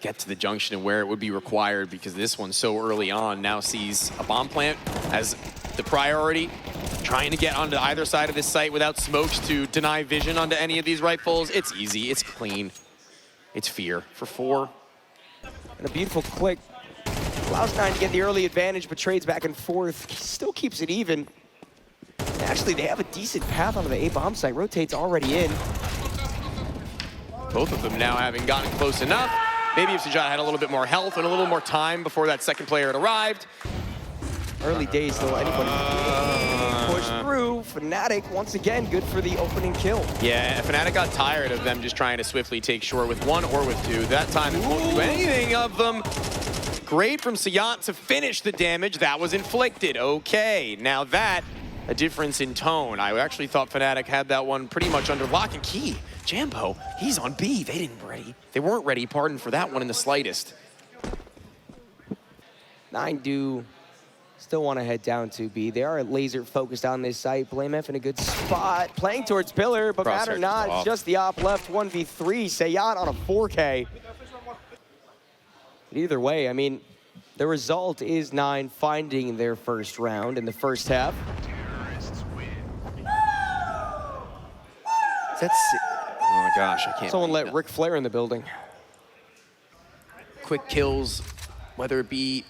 get to the junction and where it would be required, because this one so early on now sees a bomb plant as the priority. Trying to get onto either side of this site without smokes to deny vision onto any of these rifles. It's easy, it's clean. It's fear for 4. And a beautiful click. Allows 9 to get the early advantage, but trades back and forth. Still keeps it even. Actually, they have a decent path onto the A-bomb site. Rotate's already in. Both of them now having gotten close enough. Maybe if Sajat had a little bit more health and a little more time before that second player had arrived. Early days, though, anybody push through. Fnatic, once again, good for the opening kill. Yeah, Fnatic got tired of them just trying to swiftly take short with 1 or with 2. That time, it won't do anything of them. Great from Sayat to finish the damage that was inflicted. Okay, now that, a difference in tone. I actually thought Fnatic had that one pretty much under lock and key. Jambo, he's on B. They weren't ready, pardon for that one in the slightest. 9 do still want to head down to B. They are laser focused on this site. Blamev in a good spot. Playing towards Pillar, but matter not, it's just the op left. 1v3. Sayat on a 4K. But either way, I mean, the result is 9 finding their first round in the first half. Oh my gosh, I can't. Someone let Ric Flair in the building. Quick kills, whether it be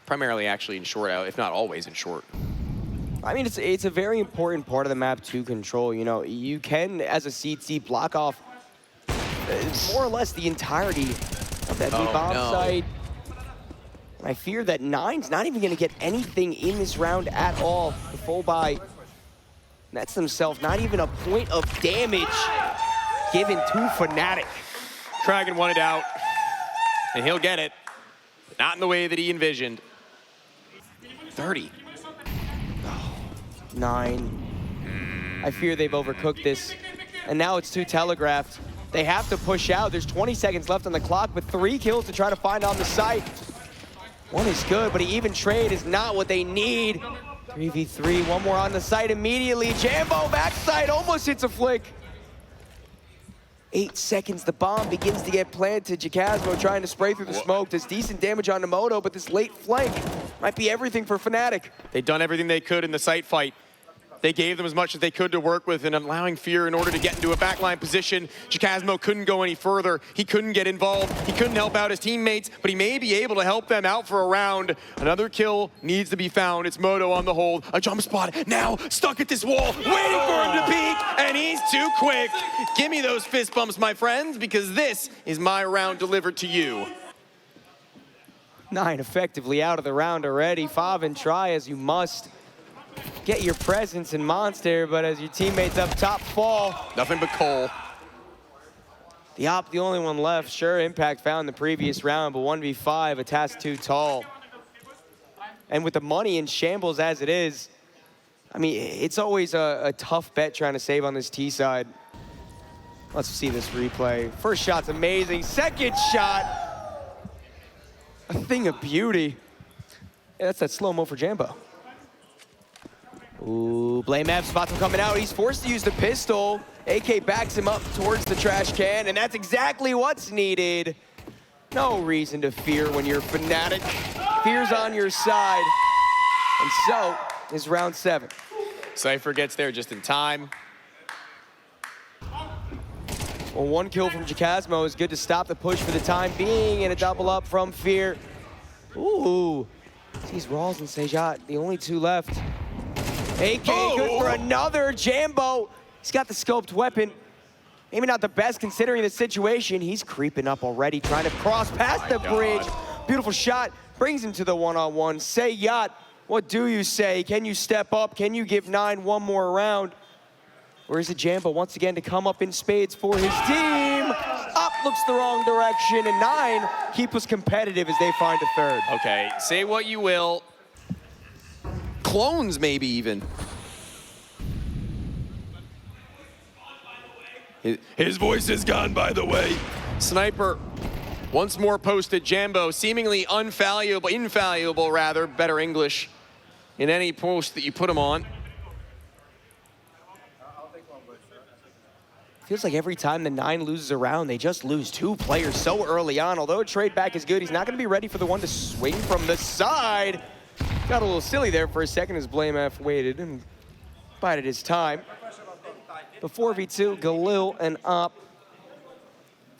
primarily actually in short out, if not always in short. I mean, it's a very important part of the map to control. You know, you can, as a CT, block off more or less the entirety of that bomb site. And I fear that 9's not even going to get anything in this round at all. The full buy nets themselves not even a point of damage given to Fnatic. Kragan wanted out, and he'll get it. Not in the way that he envisioned. 30. 9. I fear they've overcooked this. And now it's too telegraphed. They have to push out. There's 20 seconds left on the clock, but 3 kills to try to find on the site. 1 is good, but an even trade is not what they need. 3v3, 1 more on the site immediately. Jambo backside almost hits a flick. 8 seconds, the bomb begins to get planted. Jacasmo trying to spray through the smoke. Does decent damage on Moto, but this late flank might be everything for Fnatic. They've done everything they could in the site fight. They gave them as much as they could to work with, and allowing Fear in order to get into a backline position. Jacasmo couldn't go any further. He couldn't get involved. He couldn't help out his teammates, but he may be able to help them out for a round. Another kill needs to be found. It's Moto on the hold. A jump spot now stuck at this wall, waiting for him to peek, and he's too quick. Give me those fist bumps, my friends, because this is my round delivered to you. 9 effectively out of the round already. Favin, try as you must. Get your presence in Monster, but as your teammates up top fall. Nothing but Cole. The Op, the only one left. Sure, Impact found the previous round, but 1v5, a task too tall. And with the money in shambles as it is, I mean, it's always a tough bet trying to save on this T side. Let's see this replay. First shot's amazing. Second shot, a thing of beauty. Yeah, that's that slow-mo for Jambo. Ooh, Blamev's about to coming out. He's forced to use the pistol. AK backs him up towards the trash can, and that's exactly what's needed. No reason to fear when you're Fnatic. Fear's on your side. And so is round 7. Cypher gets there just in time. Well, 1 kill from Jacasmo is good to stop the push for the time being, and a double up from Fear. Ooh, sees Rawls and Sejat, the only 2 left. AK good for another. Jambo, he's got the scoped weapon. Maybe not the best considering the situation. He's creeping up already, trying to cross past the bridge. Beautiful shot, brings him to the one-on-one. Sejat, what do you say? Can you step up? Can you give 9 one more round? Or is it Jambo once again to come up in spades for his team? Up looks the wrong direction, and 9 keep us competitive as they find a third. Okay, say what you will. Clones, maybe even. His voice is gone, by the way. Sniper once more posted Jambo, seemingly infallible rather, better English, in any post that you put him on. Feels like every time the 9 loses a round, they just lose 2 players so early on. Although a trade back is good, he's not going to be ready for the one to swing from the side. Got a little silly there for a second as Blamef waited and bided his time. The 4v2, Galil and Op.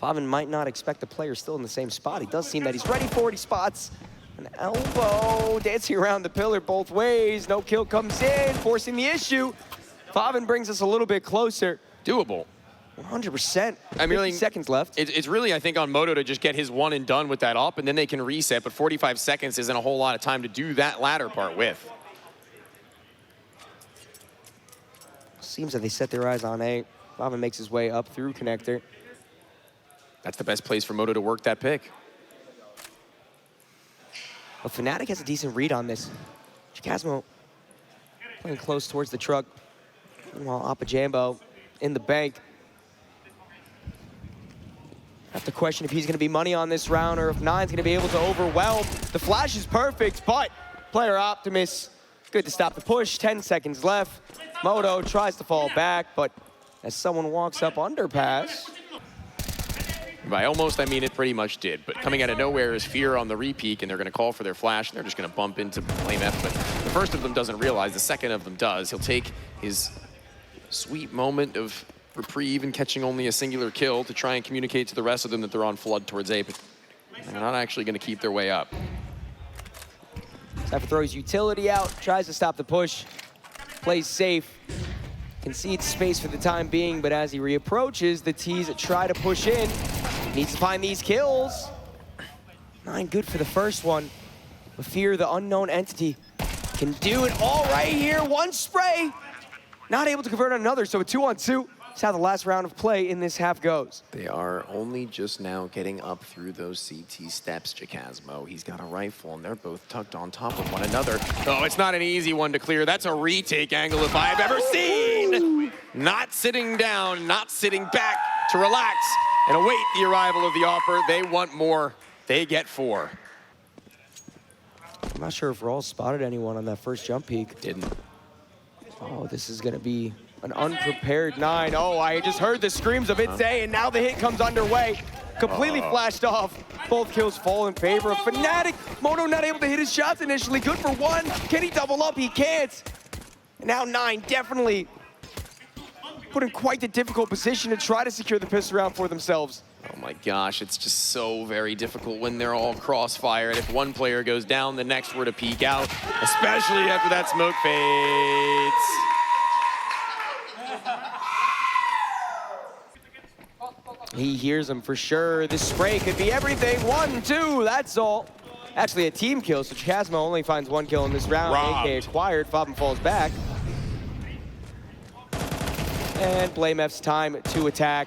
Favin might not expect the player still in the same spot. He does seem that he's ready for it. He spots an elbow, dancing around the pillar both ways. No kill comes in, forcing the issue. Favin brings us a little bit closer. Doable. 100%. I mean, 50 seconds left. It's really, I think, on Moto to just get his one and done with that up, and then they can reset, but 45 seconds isn't a whole lot of time to do that latter part with. Seems that they set their eyes on A. Favin makes his way up through connector. That's the best place for Moto to work that pick. But Fnatic has a decent read on this. Jacasmo playing close towards the truck. Meanwhile, Appa Jambo in the bank. Have to question if he's going to be money on this round or if 9's going to be able to overwhelm. The flash is perfect, but player Optimus, good to stop the push. 10 seconds left. Moto tries to fall back, but as someone walks up underpass. By almost, I mean it pretty much did, but coming out of nowhere is Fear on the repeak, and they're going to call for their flash, and they're just going to bump into Blamef, but the first of them doesn't realize, the second of them does. He'll take his sweet moment of reprieve and catching only a singular kill to try and communicate to the rest of them that they're on flood towards A, but they're not actually going to keep their way up. Cypher throws utility out, tries to stop the push, plays safe, concedes space for the time being, but as he reapproaches, the T's try to push in. Needs to find these kills. 9 good for the first one, but Fear, the unknown entity, can do it all right here. 1 spray, not able to convert on another, so a 2-on-2. That's how the last round of play in this half goes. They are only just now getting up through those CT steps, Jacasmo. He's got a rifle, and they're both tucked on top of one another. Oh, it's not an easy one to clear. That's a retake angle if I've ever seen. not sitting down, not sitting back to relax and await the arrival of the offer. They want more. They get 4. I'm not sure if Rawls spotted anyone on that first jump peek. Didn't. Oh, this is going to be an unprepared 9. Oh, I just heard the screams of It's A, and now the hit comes underway. Completely flashed off. Both kills fall in favor of Fnatic. Moto not able to hit his shots initially. Good for 1. Can he double up? He can't. And now 9 definitely put in quite the difficult position to try to secure the pistol round for themselves. Oh my gosh, it's just so very difficult when they're all crossfire. And if one player goes down, the next were to peek out, especially after that smoke fades. He hears him for sure. This spray could be everything. 1, 2, that's all. Actually a team kill, so Chasma only finds 1 kill in this round. Robbed. AK acquired, Faben falls back. And BlameF's time to attack.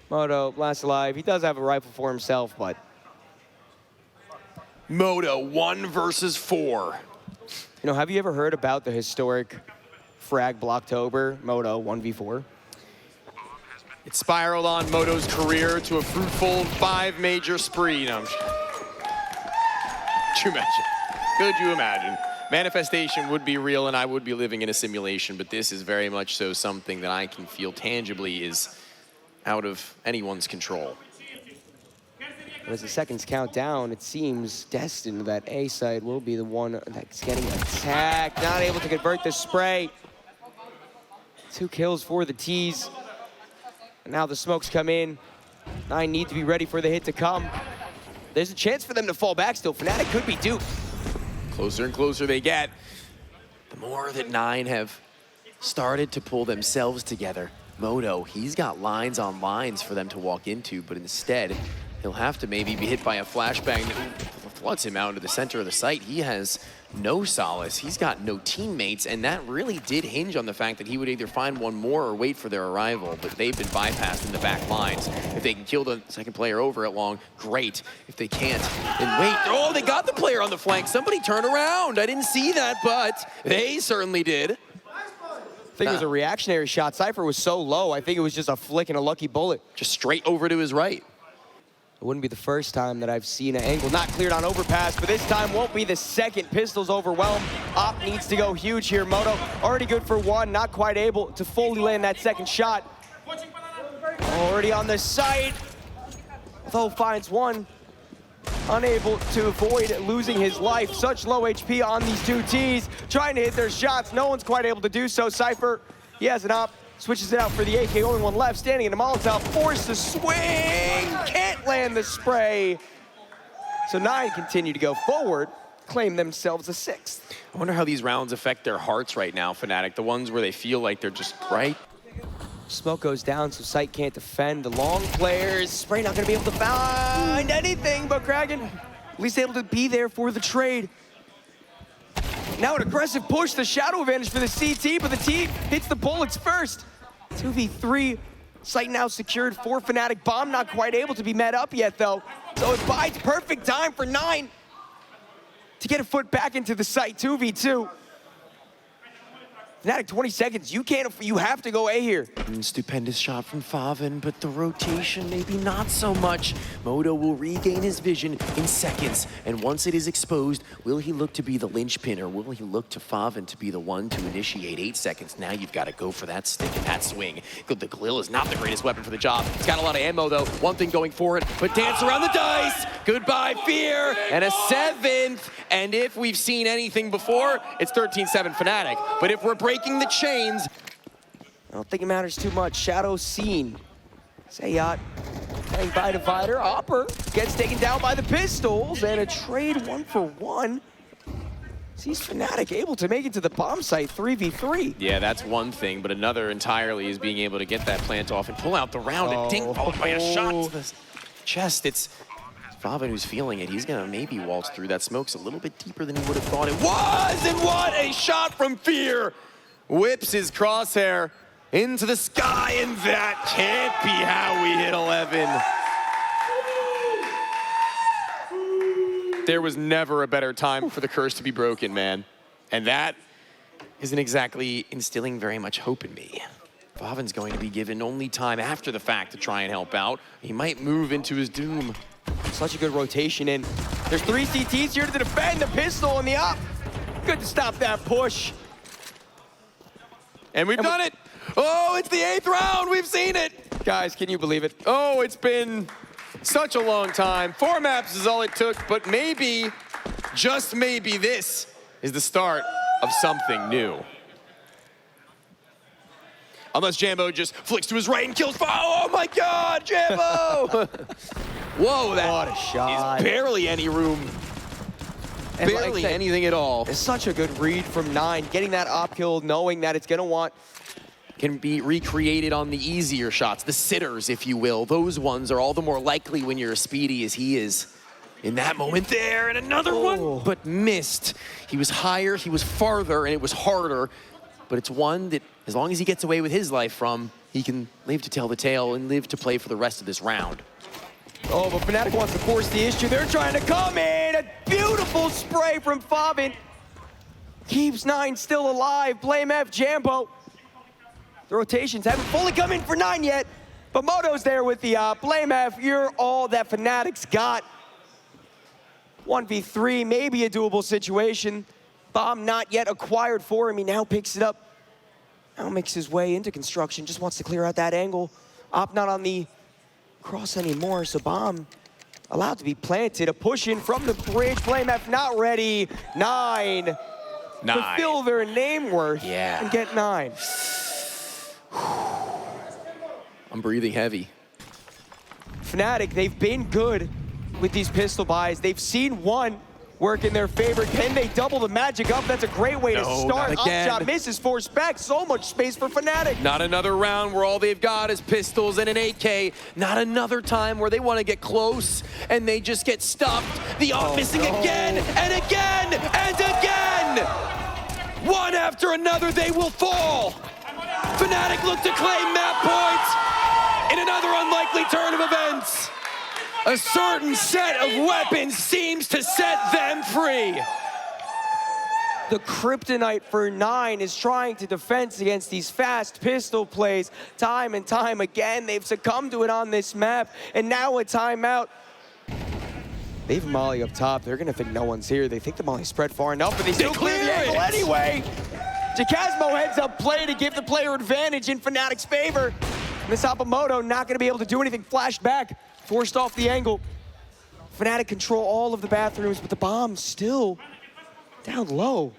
Moto, last alive. He does have a rifle for himself, but... Moto, 1 versus 4. You know, have you ever heard about the historic Frag Blocktober, Moto 1v4? It spiraled on Moto's career to a fruitful 5 major spree. No, could you imagine? Could you imagine? Manifestation would be real and I would be living in a simulation, but this is very much so something that I can feel tangibly is out of anyone's control. And as the seconds count down, it seems destined that A side will be the one that's getting attacked. Not able to convert the spray. 2 kills for the T's. And now the smokes come in. 9 need to be ready for the hit to come. There's a chance for them to fall back still. Fnatic could be duped. Closer and closer they get. The more that 9 have started to pull themselves together. Moto, he's got lines on lines for them to walk into, but instead, he'll have to maybe be hit by a flashbang that floods him out into the center of the site. He has no solace. He's got no teammates, and that really did hinge on the fact that he would either find one more or wait for their arrival, but they've been bypassed in the back lines. If they can kill the second player over at long, great. If they can't, then wait. Oh, they got the player on the flank. Somebody turn around. I didn't see that, but they certainly did. I think it was a reactionary shot. Cypher was so low, I think it was just a flick and a lucky bullet. Just straight over to his right. It wouldn't be the first time that I've seen an angle not cleared on overpass, but this time won't be the second. Pistol's overwhelmed. Op needs to go huge here. Moto already good for 1, not quite able to fully land that second shot. Already on the site. Though finds 1. Unable to avoid losing his life. Such low HP on these 2 Ts. Trying to hit their shots. No one's quite able to do so. Cypher, he has an op. Switches it out for the AK. Only 1 left. Standing in a Molotov. Forced to swing. Can't land the spray. So 9 continue to go forward. Claim themselves a 6th. I wonder how these rounds affect their hearts right now, Fnatic. The ones where they feel like they're just right. Smoke goes down, so Sight can't defend. The long players, Spray not gonna be able to find anything, but Kraken at least able to be there for the trade. Now an aggressive push, the shadow advantage for the CT, but the T hits the bullets first. 2v3, Sight now secured for Fnatic. Bomb not quite able to be met up yet though. So it bides perfect time for 9 to get a foot back into the site, 2v2. Fnatic, 20 seconds, you have to go A here. Stupendous shot from Faven, but the rotation maybe not so much. Moto will regain his vision in seconds, and once it is exposed, will he look to be the linchpin, or will he look to Faven to be the one to initiate? 8 seconds, now you've got to go for that stick and that swing. The Galil is not the greatest weapon for the job. It's got a lot of ammo though, one thing going for it, but dance around the dice! Goodbye, Fear, and a 7th, and if we've seen anything before, it's 13-7 Fnatic, but if we're breaking the chains. I don't think it matters too much. Shadow seen. Sayat playing by divider. Hopper gets taken down by the pistols, and a trade 1-for-1. Sees Fnatic able to make it to the bomb site 3v3. Yeah, that's one thing, but another entirely is being able to get that plant off and pull out the round and dink followed by a shot to the chest. It's Faven who's feeling it. He's gonna maybe waltz through that. Smoke's a little bit deeper than he would have thought it was, and what a shot from Fear! Whips his crosshair into the sky, and that can't be how we hit 11. There was never a better time for the curse to be broken, man. And that isn't exactly instilling very much hope in me. Favin's going to be given only time after the fact to try and help out. He might move into his doom. Such a good rotation in. There's 3 CTs here to defend the pistol and the op. Good to stop that push. And we've done it. Oh, it's the 8th round. We've seen it. Guys, can you believe it? Oh, it's been such a long time. 4 maps is all it took, but maybe, just maybe, this is the start of something new. Unless Jambo just flicks to his right and kills. Oh my God, Jambo! Whoa, that what a shot. is barely any room. And Barely like anything at all. It's such a good read from 9. Getting that op kill, knowing that it's gonna want. Can be recreated on the easier shots, the sitters, if you will. Those ones are all the more likely when you're as speedy as he is. In that moment there, and another one, but missed. He was higher, he was farther, and it was harder. But it's one that, as long as he gets away with his life from, he can live to tell the tale and live to play for the rest of this round. Oh, but Fnatic wants to force the issue. They're trying to come in. A beautiful spray from Favin. Keeps 9 still alive. Blame F, Jambo. The rotations haven't fully come in for 9 yet, but Moto's there with the Blame F. You're all that Fnatic's got. 1v3, maybe a doable situation. Bomb not yet acquired for him. He now picks it up. Now makes his way into construction. Just wants to clear out that angle. Op not on the cross anymore, so bomb allowed to be planted. A push in from the bridge. Blame F not ready. 9. Fulfill their name worth and get 9. I'm breathing heavy. Fnatic, they've been good with these pistol buys. They've seen one work in their favor. Can they double the magic up? That's a great way to start. Upshot misses for Spec. So much space for Fnatic. Not another round where all they've got is pistols and an AK. Not another time where they want to get close and they just get stuffed. The op missing again and again and again. One after another, they will fall. Fnatic look to claim map points in another unlikely turn of events. A certain set of weapons seems to set them free. The kryptonite for 9 is trying to defend against these fast pistol plays. Time and time again, they've succumbed to it on this map, and now a timeout. They have Molly up top. They're gonna think no one's here. They think the Molly spread far enough, but they still clear the angle anyway. Jacasmo heads up play to give the player advantage in Fnatic's favor. Misapamoto not gonna be able to do anything. Flashed back, forced off the angle. Fnatic control all of the bathrooms, but the bomb's still down low.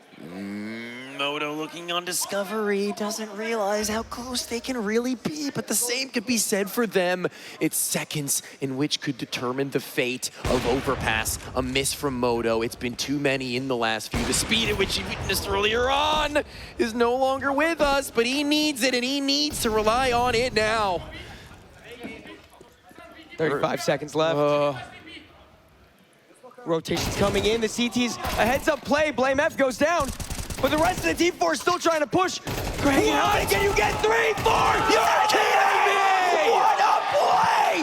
Moto looking on Discovery, doesn't realize how close they can really be, but the same could be said for them. It's seconds in which could determine the fate of Overpass. A miss from Moto. It's been too many in the last few. The speed at which he witnessed earlier on is no longer with us, but he needs it, and he needs to rely on it now. 35 seconds left. Rotations coming in. The CT's a heads-up play. Blame F goes down. But the rest of the T4 is still trying to push. Greg, how many can you get? 3, 4! You're kidding me! What a play!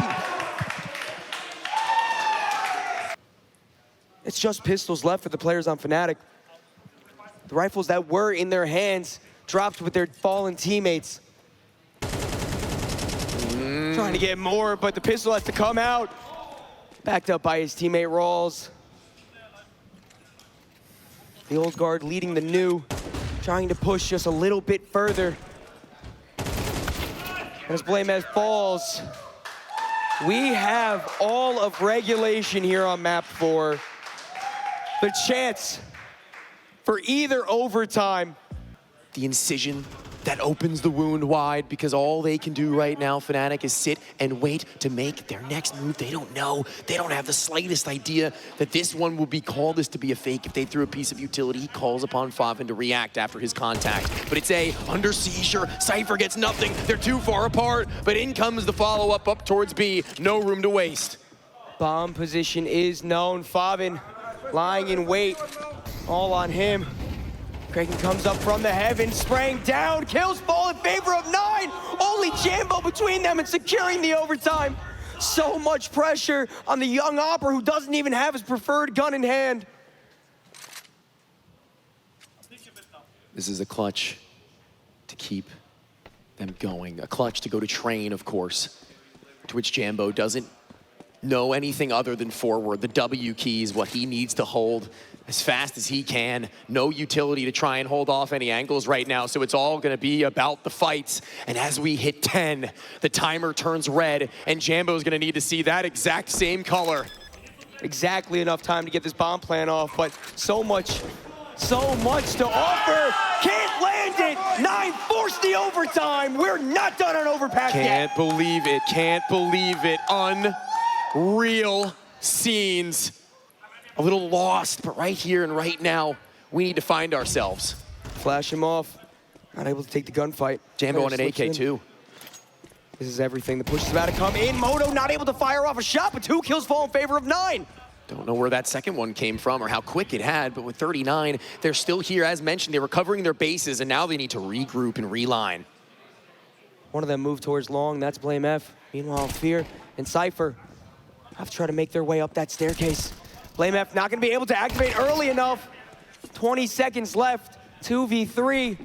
It's just pistols left for the players on Fnatic. The rifles that were in their hands dropped with their fallen teammates. Trying to get more, but the pistol has to come out. Backed up by his teammate Rawls. The old guard leading the new, trying to push just a little bit further. As Blamez falls, we have all of regulation here on map 4. The chance for either overtime. The incision that opens the wound wide, because all they can do right now, Fnatic, is sit and wait to make their next move. They don't know. They don't have the slightest idea that this one will be called as to be a fake. If they threw a piece of utility, he calls upon Favin to react after his contact. But it's a under seizure. Cypher gets nothing. They're too far apart, but in comes the follow-up up towards B. No room to waste. Bomb position is known. Favin lying in wait. All on him. Kraken comes up from the heavens, spraying down, kills fall in favor of 9. Only Jambo between them and securing the overtime. So much pressure on the young Opera who doesn't even have his preferred gun in hand. This is a clutch to keep them going. A clutch to go to train, of course, to which Jambo doesn't know anything other than forward. The W key is what he needs to hold as fast as he can. No utility to try and hold off any angles right now, so it's all gonna be about the fights. And as we hit 10, the timer turns red, and Jambo's gonna need to see that exact same color. Exactly enough time to get this bomb plan off, but so much to offer. Can't land it. 9 forced the overtime. We're not done on overpass yet. Can't believe it, can't believe it. Unreal scenes. A little lost, but right here and right now, we need to find ourselves. Flash him off. Not able to take the gunfight. Jambo on an AK too. This is everything. The push is about to come in. Moto not able to fire off a shot, but 2 kills fall in favor of 9. Don't know where that second one came from or how quick it had, but with 39, they're still here. As mentioned, they were covering their bases, and now they need to regroup and reline. One of them moved towards long. That's Blame F. Meanwhile, Fear and Cypher have to try to make their way up that staircase. Blame F not going to be able to activate early enough. 20 seconds left. 2v3.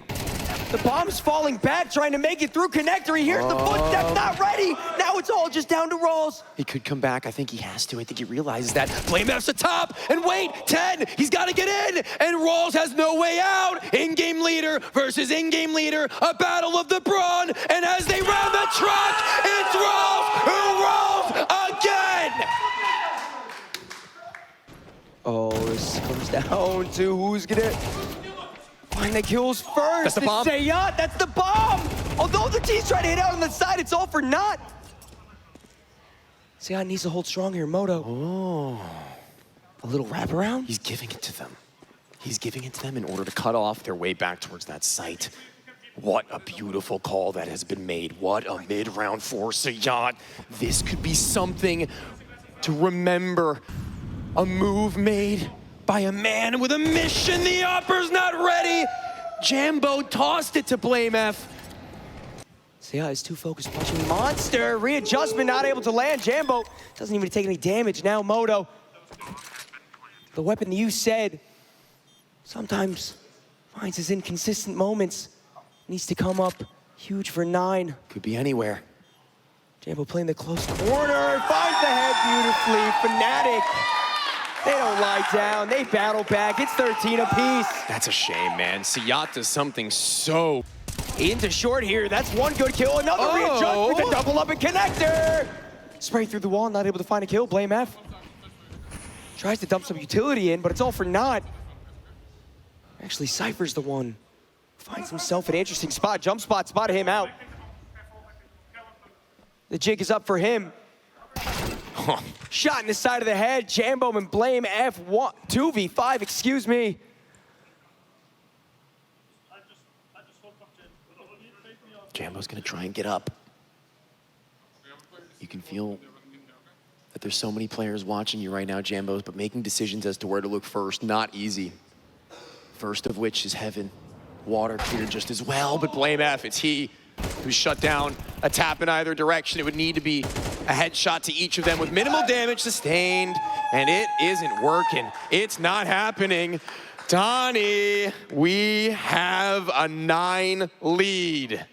The bomb's falling back, trying to make it through connector. He hears the footsteps, not ready. Now it's all just down to Rolls. He could come back. I think he has to. I think he realizes that. Blame F's atop, and wait, 10. He's got to get in, and Rolls has no way out. In-game leader versus in-game leader, a battle of the brawn, and as they round the truck, it's Rolls who rolls again. Oh, this comes down to who's gonna find the kills first. That's the bomb. It's Sayat, that's the bomb. Although the team's trying to hit out on the side, it's all for naught. Sayat needs to hold strong here, Moto. Oh. A little wraparound? He's giving it to them. He's giving it to them in order to cut off their way back towards that site. What a beautiful call that has been made. What a mid-round for Sayat. This could be something to remember. A move made by a man with a mission. The upper's not ready. Jambo tossed it to Blame F. Sayat is too focused punching monster. Readjustment not able to land. Jambo doesn't even take any damage. Now Moto. The weapon you said sometimes finds his inconsistent moments. Needs to come up huge for 9. Could be anywhere. Jambo playing the close corner. Finds the head beautifully. Fnatic. They don't lie down, they battle back. It's 13 apiece. That's a shame, man. Sayat does something so... Into short here, that's 1 good kill. Another readjustment to double up and connector. Spray through the wall, not able to find a kill. Blame F. Tries to dump some utility in, but it's all for naught. Actually, Cypher's the one. Finds himself an interesting spot. Jump spot, spotted him out. The jig is up for him. Shot in the side of the head. Jambo and Blame F 2v5, excuse me. Jambo's gonna try and get up. You can feel that there's so many players watching you right now, Jambos, but making decisions as to where to look first, not easy. First of which is Heaven. Water cleared just as well, but Blame F, it's he who's shut down. A tap in either direction. It would need to be a headshot to each of them with minimal damage sustained, and it isn't working. It's not happening. Donnie, we have a 9 lead.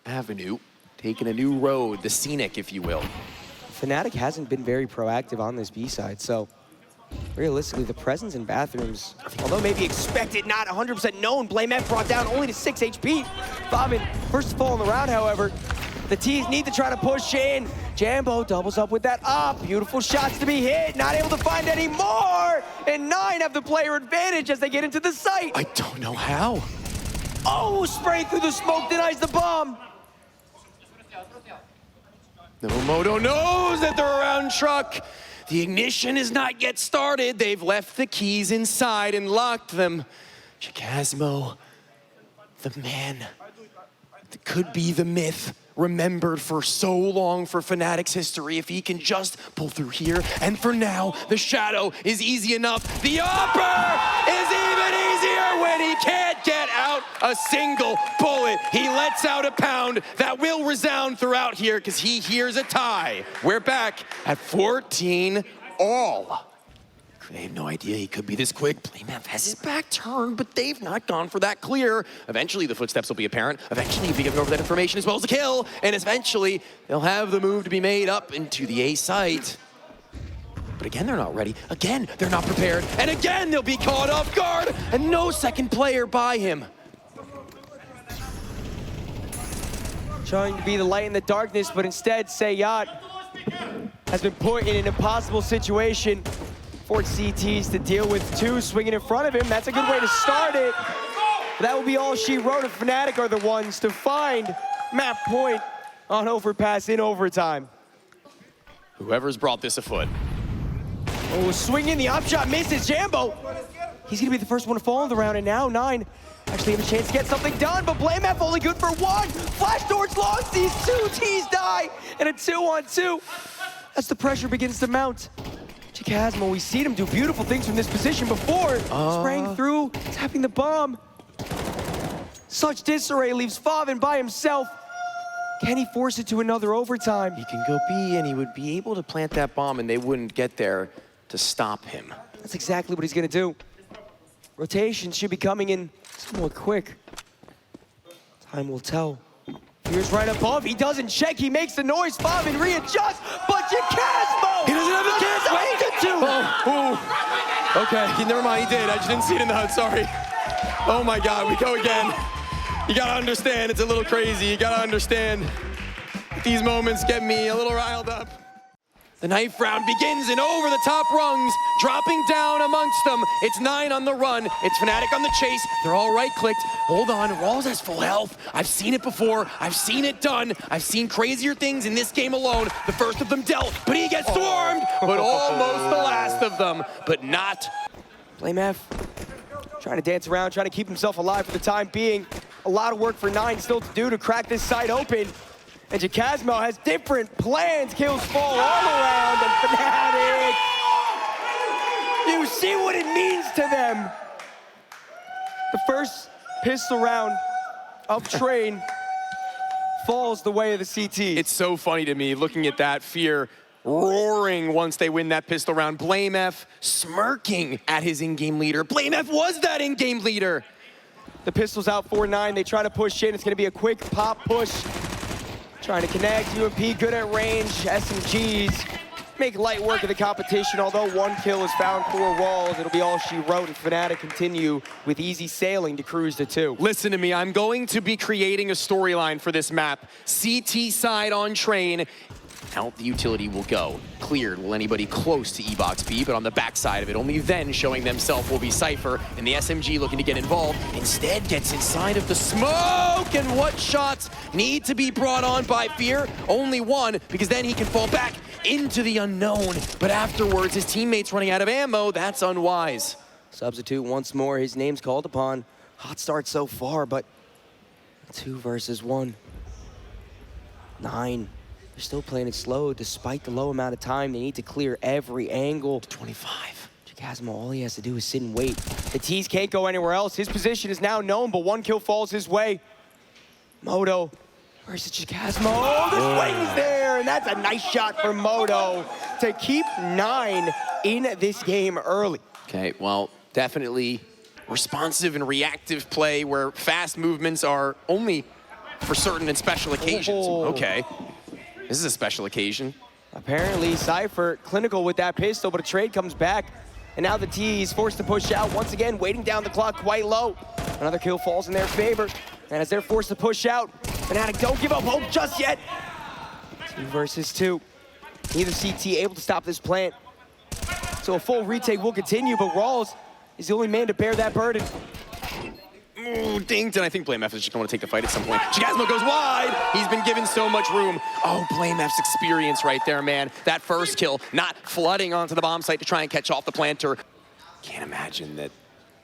Avenue taking a new road, the scenic, if you will. Fnatic hasn't been very proactive on this B side, so realistically, the presence in bathrooms, although maybe expected, not 100% known. Blame F brought down only to 6 HP. Bobbin, first to fall in the round, however. The T's need to try to push in. Jambo doubles up with that up. Beautiful shots to be hit. Not able to find any more. And 9 have the player advantage as they get into the site. I don't know how. Oh, spray through the smoke, denies the bomb. Moto knows that they're around truck. The ignition is not yet started. They've left the keys inside and locked them. Chicasmo, the man that could be the myth, remembered for so long for Fnatic's history. If he can just pull through here, and for now, the shadow is easy enough. The upper is even easier when he can't get out a single bullet. He lets out a pound that will resound throughout here because he hears a tie. We're back at 14 all. They have no idea he could be this quick. BlameF has his back turned, but they've not gone for that clear. Eventually, the footsteps will be apparent. Eventually, he'll be giving over that information as well as a kill. And eventually, they'll have the move to be made up into the A site. But again, they're not ready. Again, they're not prepared. And again, they'll be caught off guard. And no second player by him. Trying to be the light in the darkness, but instead, Sayat has been put in an impossible situation for CTs to deal with. Two swinging in front of him. That's a good way to start it. That will be all she wrote. If Fnatic are the ones to find map point on overpass in overtime. Whoever's brought this afoot. Oh, swinging, the op shot misses. Jambo, he's gonna be the first one to fall in the round, and now 9 actually have a chance to get something done, but BlameF only good for 1. Flash towards lost, these 2 T's die, and a 2-on-2 as the pressure begins to mount. Chikazmo, we've seen him do beautiful things from this position before. Spraying through, tapping the bomb. Such disarray leaves Favin by himself. Can he force it to another overtime? He can go B, and he would be able to plant that bomb, and they wouldn't get there to stop him. That's exactly what he's gonna do. Rotation should be coming in somewhat quick. Time will tell. Here's right above, he doesn't check, he makes the noise, Favin readjusts, but Chikazmo! He doesn't have a chance, Okay, never mind, he did. I just didn't see it in the HUD, sorry. Oh my God, we go again. You gotta understand, it's a little crazy. You gotta understand. These moments get me a little riled up. The knife round begins, and over the top rungs, dropping down amongst them. It's 9 on the run. It's Fnatic on the chase. They're all right-clicked. Hold on, Rawls has full health. I've seen it before. I've seen it done. I've seen crazier things in this game alone. The first of them dealt, but he gets swarmed. But almost the last of them, but not. BlameF trying to dance around, trying to keep himself alive for the time being. A lot of work for 9 still to do to crack this site open. And Chikazmo has different plans. Kills fall all around, and Fnatic. You see what it means to them. The first pistol round of Train falls the way of the CT. It's so funny to me looking at that fear roaring once they win that pistol round. BlameF smirking at his in-game leader. BlameF was that in-game leader. The pistol's out 4-9. They try to push in. It's going to be a quick pop push. Trying to connect. UMP good at range. SMGs make light work of the competition. Although 1 kill is found for Rawls, it'll be all she wrote, and Fnatic continue with easy sailing to cruise to 2. Listen to me. I'm going to be creating a storyline for this map. CT side on Train. Out the utility will go. Cleared will anybody close to E-Box B, but on the backside of it, only then showing themselves will be Cypher, and the SMG looking to get involved. Instead gets inside of the smoke, and what shots need to be brought on by Fear? Only 1, because then he can fall back into the unknown. But afterwards, his teammates running out of ammo, that's unwise. Substitute once more, his name's called upon. Hot start so far, but 2 versus 1. 9. They're still playing it slow despite the low amount of time. They need to clear every angle. 25. Chikazmo, all he has to do is sit and wait. The T's can't go anywhere else. His position is now known, but 1 kill falls his way. Moto versus Chikazmo. Oh, the swing's there, and that's a nice shot from Moto to keep 9 in this game early. Okay, well, definitely responsive and reactive play where fast movements are only for certain and special occasions. Okay. This is a special occasion. Apparently, Cypher clinical with that pistol, but a trade comes back. And now the T is forced to push out. Once again, waiting down the clock quite low. Another kill falls in their favor. And as they're forced to push out, Fnatic don't give up hope just yet. 2 versus 2. Neither CT able to stop this plant. So a full retake will continue, but Rawls is the only man to bear that burden. Ooh, dinged, and I think BlameF is just going to take the fight at some point. Chikazmo goes wide. He's been given so much room. Oh, BlameF's experience right there, man. That first kill, not flooding onto the bomb site to try and catch off the planter. Can't imagine that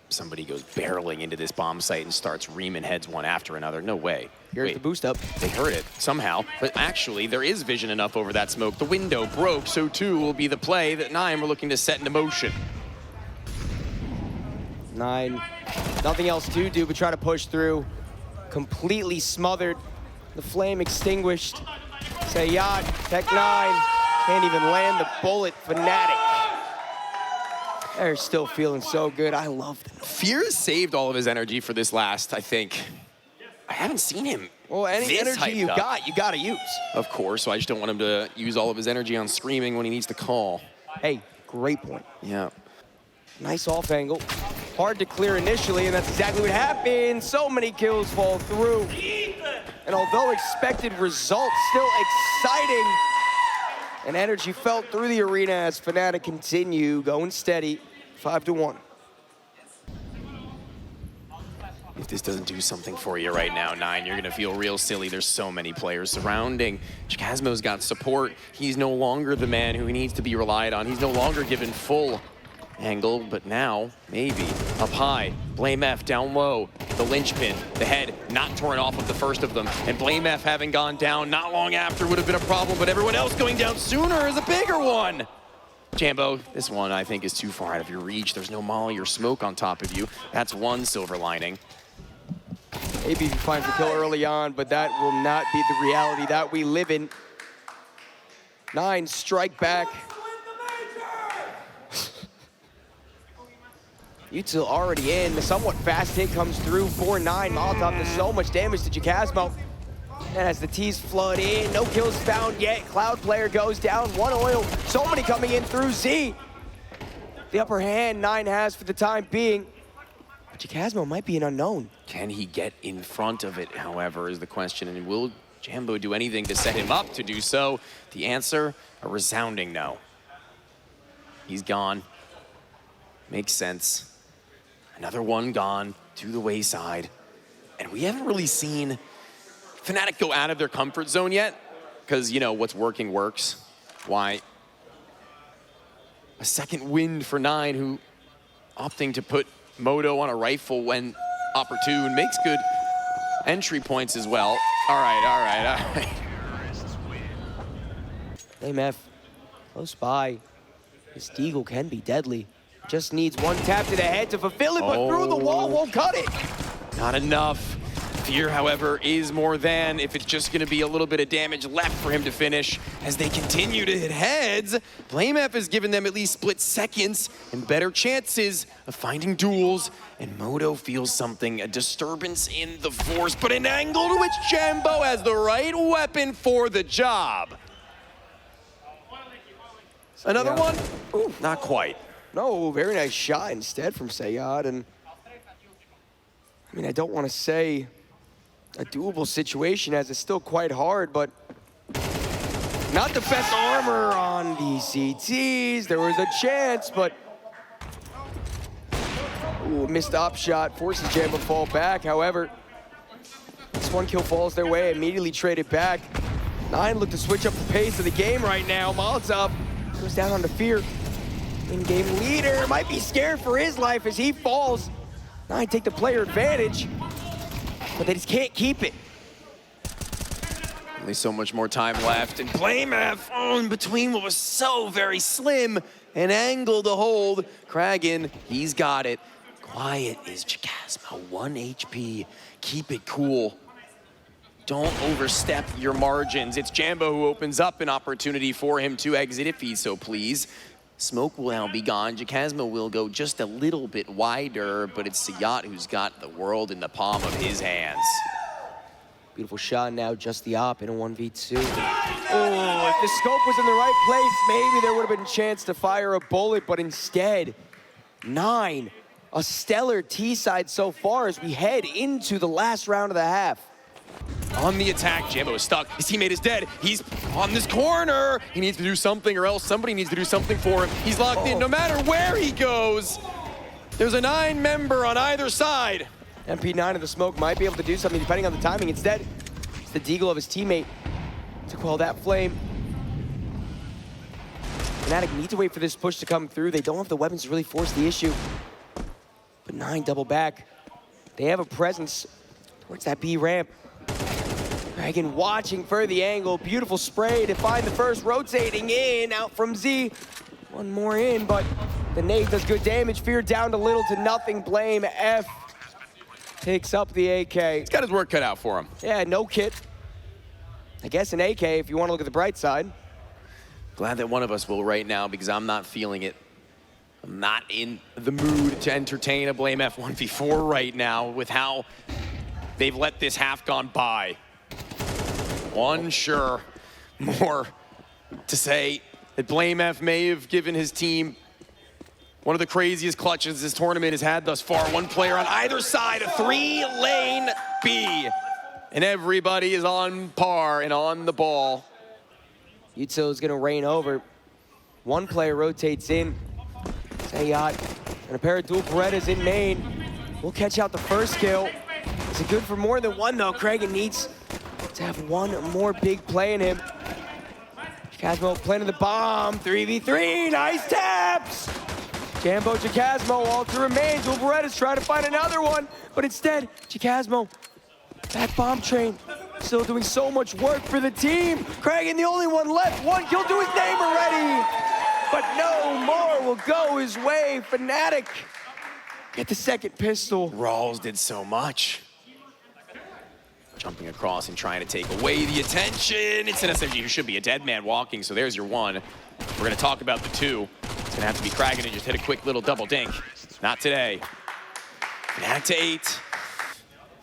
somebody goes barreling into this bomb site and starts reaming heads one after another. No way. Here's the boost up. They heard it somehow, but actually there is vision enough over that smoke. The window broke, so too will be the play that 9 were looking to set into motion. 9, nothing else to do but try to push through. Completely smothered. The flame extinguished. Sayat, Tech 9, can't even land the bullet. Fnatic. They're still feeling so good. I love them. Fear has saved all of his energy for this last, I think. I haven't seen him. Well, any energy you got to use. Of course, so I just don't want him to use all of his energy on screaming when he needs to call. Hey, great point. Yeah. Nice off angle. Hard to clear initially, and that's exactly what happened. So many kills fall through. And although expected results, still exciting. And energy felt through the arena as Fnatic continue going steady, 5-1. If this doesn't do something for you right now, Nine, you're gonna feel real silly. There's so many players surrounding. Chikazmo's got support. He's no longer the man who he needs to be relied on. He's no longer given full angle, but now, maybe, up high. Blame F down low. The linchpin, the head not torn off of the first of them. And Blame F having gone down not long after would have been a problem, but everyone else going down sooner is a bigger one. Jambo, this one I think is too far out of your reach. There's no molly or smoke on top of you. That's one silver lining. Maybe he finds the kill early on, but that will not be the reality that we live in. 9 strike back. Util already in. The somewhat fast hit comes through. 4-9. Molotov does so much damage to Chikazmo. And as the T's flood in, no kills found yet. Cloud player goes down. 1 oil. So many coming in through Z. The upper hand 9 has for the time being. But Chikazmo might be an unknown. Can he get in front of it, however, is the question. And will Jambo do anything to set him up to do so? The answer, a resounding no. He's gone. Makes sense. Another one gone to the wayside. And we haven't really seen Fnatic go out of their comfort zone yet, because, you know, what's working works. Why? A second wind for 9, who opting to put Moto on a rifle when opportune makes good entry points as well. All right. Blame F, close by. This Deagle can be deadly. Just needs one tap to the head to fulfill it, but through the wall won't cut it. Not enough. Fear, however, is more than if it's just gonna be a little bit of damage left for him to finish. As they continue to hit heads, Blame F has given them at least split seconds and better chances of finding duels. And Moto feels something, a disturbance in the force, but an angle to which Jambo has the right weapon for the job. Another one? Ooh, not quite. No, very nice shot instead from Sayad. And I mean, I don't want to say a doable situation as it's still quite hard, but not the best armor on the CTs. There was a chance, but ooh, missed op shot, forces Jam to fall back. However, this one kill falls their way, immediately traded back. 9 look to switch up the pace of the game right now. Molotov goes down on the Fear. In-game leader might be scared for his life as he falls. 9 take the player advantage, but they just can't keep it. Only so much more time left, and Blame F in between what was so very slim. An angle to hold. Kragan, he's got it. Quiet is Chikazmo, 1 HP. Keep it cool. Don't overstep your margins. It's Jambo who opens up an opportunity for him to exit if he so please. Smoke will now be gone. Chikazmo will go just a little bit wider, but it's Sayat who's got the world in the palm of his hands. Beautiful shot now, just the op in a 1v2. Oh, if the scope was in the right place, maybe there would have been a chance to fire a bullet, but instead, 9, a stellar T-side so far as we head into the last round of the half. On the attack, Jambo is stuck. His teammate is dead. He's on this corner. He needs to do something or else somebody needs to do something for him. He's locked in no matter where he goes. There's a 9 member on either side. MP9 of the smoke might be able to do something depending on the timing. Instead, it's the deagle of his teammate to quell that flame. Fnatic need to wait for this push to come through. They don't have the weapons to really force the issue. But 9 double back. They have a presence towards that B ramp. Kragan watching for the angle. Beautiful spray to find the first, rotating in, out from Z. One more in, but the nade does good damage. Fear down to little to nothing. Blame F picks up the AK. He's got his work cut out for him. Yeah, no kit. I guess an AK if you want to look at the bright side. Glad that one of us will right now because I'm not feeling it I'm not in the mood to entertain a Blame F 1v4 right now with how they've let this half gone by. Sure, more to say that Blame F may have given his team one of the craziest clutches this tournament has had thus far. One player on either side, a 3-lane B. And everybody is on par and on the ball. Yuto is gonna reign over. One player rotates in. Sayat and a pair of dual Berettas in main. We'll catch out the first kill. Is it good for more than one though? Kragan needs to have one more big play in him. Chikazmo planting the bomb, 3v3, nice taps! Jambo, Chikazmo, all to remain. Dual Berettas trying to find another one, but instead, Chikazmo, that bomb train, still doing so much work for the team. Kragan, the only one left, one kill to his name already, but no more will go his way. Fnatic get the second pistol. Rawls did so much. Jumping across and trying to take away the attention. It's an SMG who should be a dead man walking, so there's your one. We're gonna talk about the two. It's gonna have to be Kragan and just hit a quick little double dink. Not today. Fnatic to 8.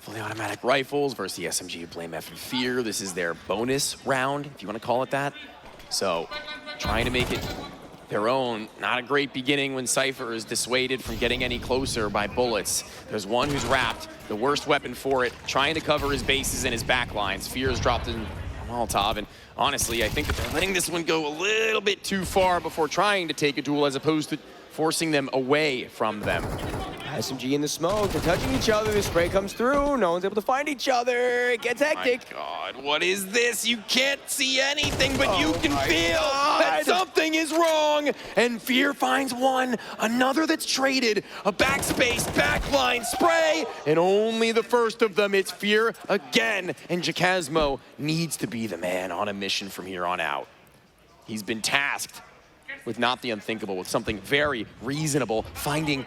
Fully automatic rifles versus the SMG of Blame F and Fear. This is their bonus round, if you want to call it that. So, trying to make it their own. Not a great beginning when Cypher is dissuaded from getting any closer by bullets. There's one who's wrapped, the worst weapon for it, trying to cover his bases and his backlines. Fear is dropped in Molotov, and honestly, I think that they're letting this one go a little bit too far before trying to take a duel as opposed to forcing them away from them. SMG in the smoke, they're touching each other, the spray comes through, no one's able to find each other, it gets hectic. My God, what is this? You can't see anything, but you can feel that something is wrong. And Fear finds one, another that's traded, a backspace, backline, spray, and only the first of them. It's Fear again, and Chikazmo needs to be the man on a mission from here on out. He's been tasked with not the unthinkable, with something very reasonable, finding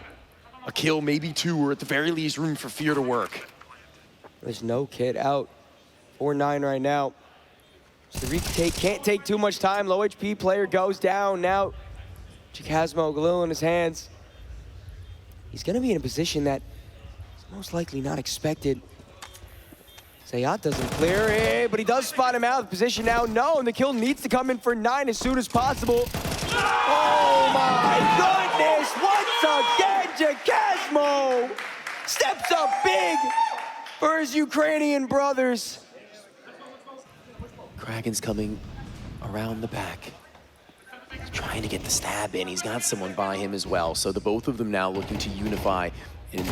a kill, maybe two, or at the very least room for Fear to work. There's no kid out. 4-9 right now. So the retake can't take too much time. Low HP player goes down. Now Chikazmo, Galil in his hands. He's gonna be in a position that is most likely not expected. Sayat doesn't clear it, but he does spot him out. The position now known. The kill needs to come in for 9 as soon as possible. Oh my goodness! Once again, Chikazmo steps up big for his Ukrainian brothers. Kragan's coming around the back. He's trying to get the stab in. He's got someone by him as well. So the both of them now looking to unify in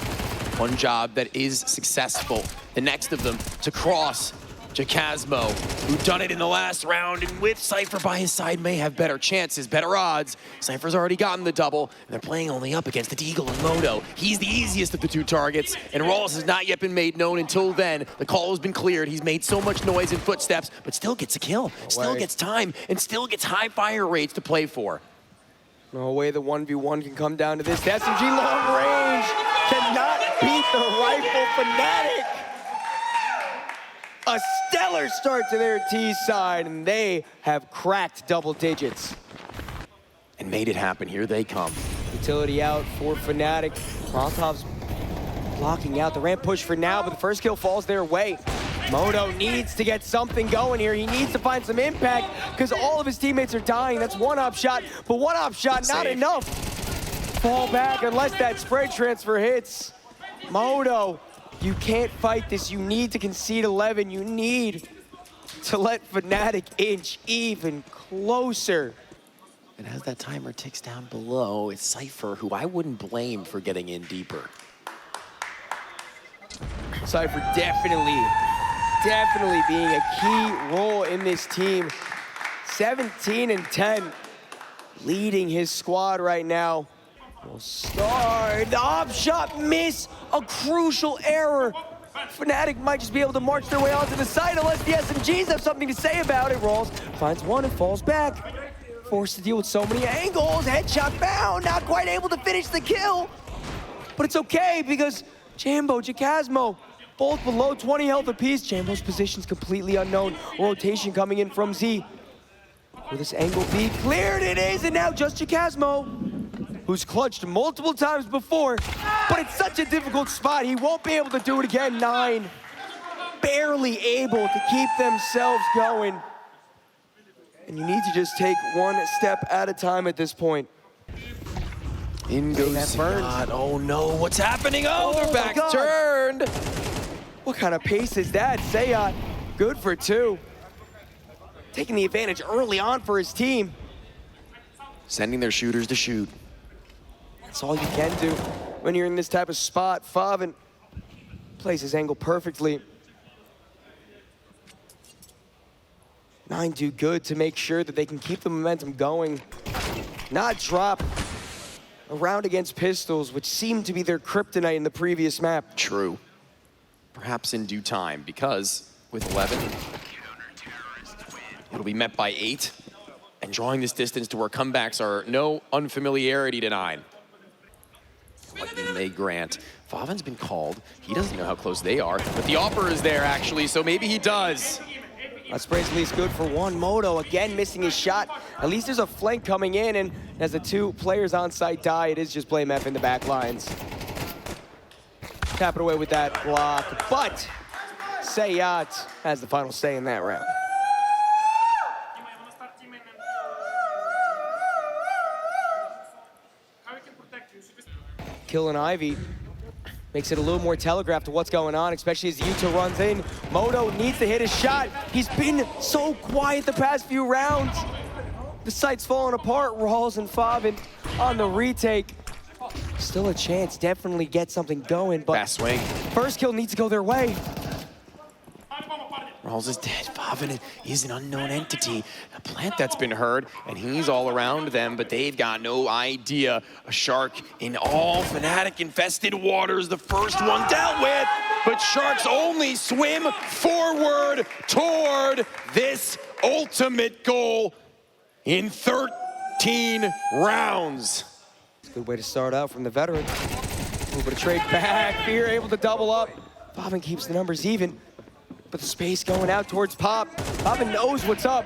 one job that is successful. The next of them to cross Chikazmo, who done it in the last round, and with Cypher by his side may have better chances, better odds. Cypher's already gotten the double, and they're playing only up against the Deagle and Moto. He's the easiest of the two targets, and Rawls has not yet been made known until then. The call has been cleared. He's made so much noise and footsteps, but still gets a kill, still gets time, and still gets high fire rates to play for. No way the 1v1 can come down to this. The SMG long range cannot beat the rifle. Fnatic. A stellar start to their T side, and they have cracked double digits. And made it happen. Here they come. Utility out for Fnatic. Molotov's blocking out the ramp push for now, but the first kill falls their way. Moto needs to get something going here. He needs to find some impact because all of his teammates are dying. That's one-up shot, but one-up shot not enough. Fall back unless that spray transfer hits. Moto, you can't fight this. You need to concede 11. You need to let Fnatic inch even closer. And as that timer ticks down below, it's Cypher, who I wouldn't blame for getting in deeper. Cypher definitely being a key role in this team. 17-10, leading his squad right now. Will start, the op shot miss, a crucial error. Fnatic might just be able to march their way onto the side unless the SMGs have something to say about it. Rawls finds one and falls back. Forced to deal with so many angles, headshot found, not quite able to finish the kill. But it's okay because Jambo, Chikazmo, both below 20 health apiece. Jambo's position's completely unknown. Rotation coming in from Z. Will this angle be cleared? It is, and now just Chikazmo. who's clutched multiple times before, but it's such a difficult spot, he won't be able to do it again. 9 barely able to keep themselves going. And you need to just take one step at a time at this point. In goes Sayat. Oh no, what's happening? Oh, their back's turned. What kind of pace is that? Sayat, good for 2. Taking the advantage early on for his team. Sending their shooters to shoot. That's all you can do when you're in this type of spot. Favin plays his angle perfectly. 9 do good to make sure that they can keep the momentum going, not drop a round against pistols, which seemed to be their kryptonite in the previous map. True. Perhaps in due time, because with 11, it'll be met by 8, and drawing this distance to where comebacks are no unfamiliarity to 9. Lightning may grant. Favin's been called. He doesn't know how close they are, but the offer is there actually, so maybe he does. That spray's at least good for 1. Moto again missing his shot. At least there's a flank coming in, and as the 2 players on site die, it is just blamef in the back lines. Tap it away with that block, but Sayat has the final say in that round. Killing Ivy makes it a little more telegraphed to what's going on, especially as Yuta runs in. Moto needs to hit his shot. He's been so quiet the past few rounds. The site's falling apart. Rawls and Favin on the retake. Still a chance, definitely get something going, but fast swing. First kill needs to go their way. Rawls is dead. Favin is an unknown entity. A plant that's been heard, and he's all around them, but they've got no idea. A shark in all Fnatic-infested waters. The first one dealt with, but sharks only swim forward toward this ultimate goal in 13 rounds. Good way to start out from the veteran. A little bit of trade back. Fear able to double up. Favin keeps the numbers even. But the space going out towards Pop. Favin knows what's up.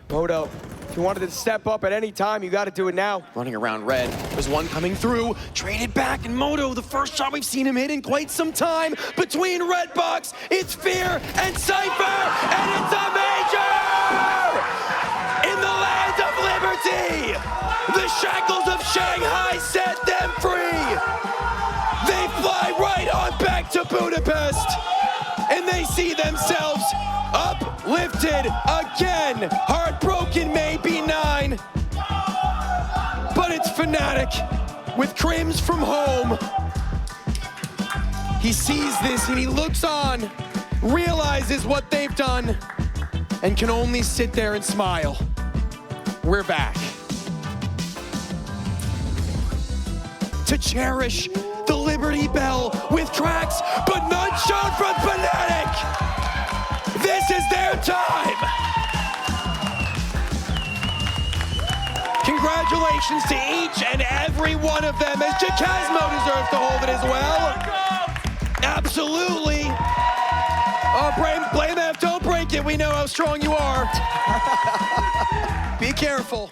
Moto, if you wanted to step up at any time, you got to do it now. Running around red. There's one coming through. Traded back, and Moto, the first shot we've seen him hit in quite some time. Between red box, it's Fear and Cypher, and it's a major! In the land of liberty, the shackles of Shanghai set them free. They fly right on back to Budapest. And they see themselves uplifted again. Heartbroken may be 9, but it's Fnatic with Crims from home. He sees this and he looks on, realizes what they've done, and can only sit there and smile. We're back. To cherish the Liberty Bell with cracks, but none shown from Fnatic. This is their time. Congratulations to each and every one of them, as Jacasmo deserves to hold it as well. Absolutely. Oh, blamef, don't break it. We know how strong you are. Be careful.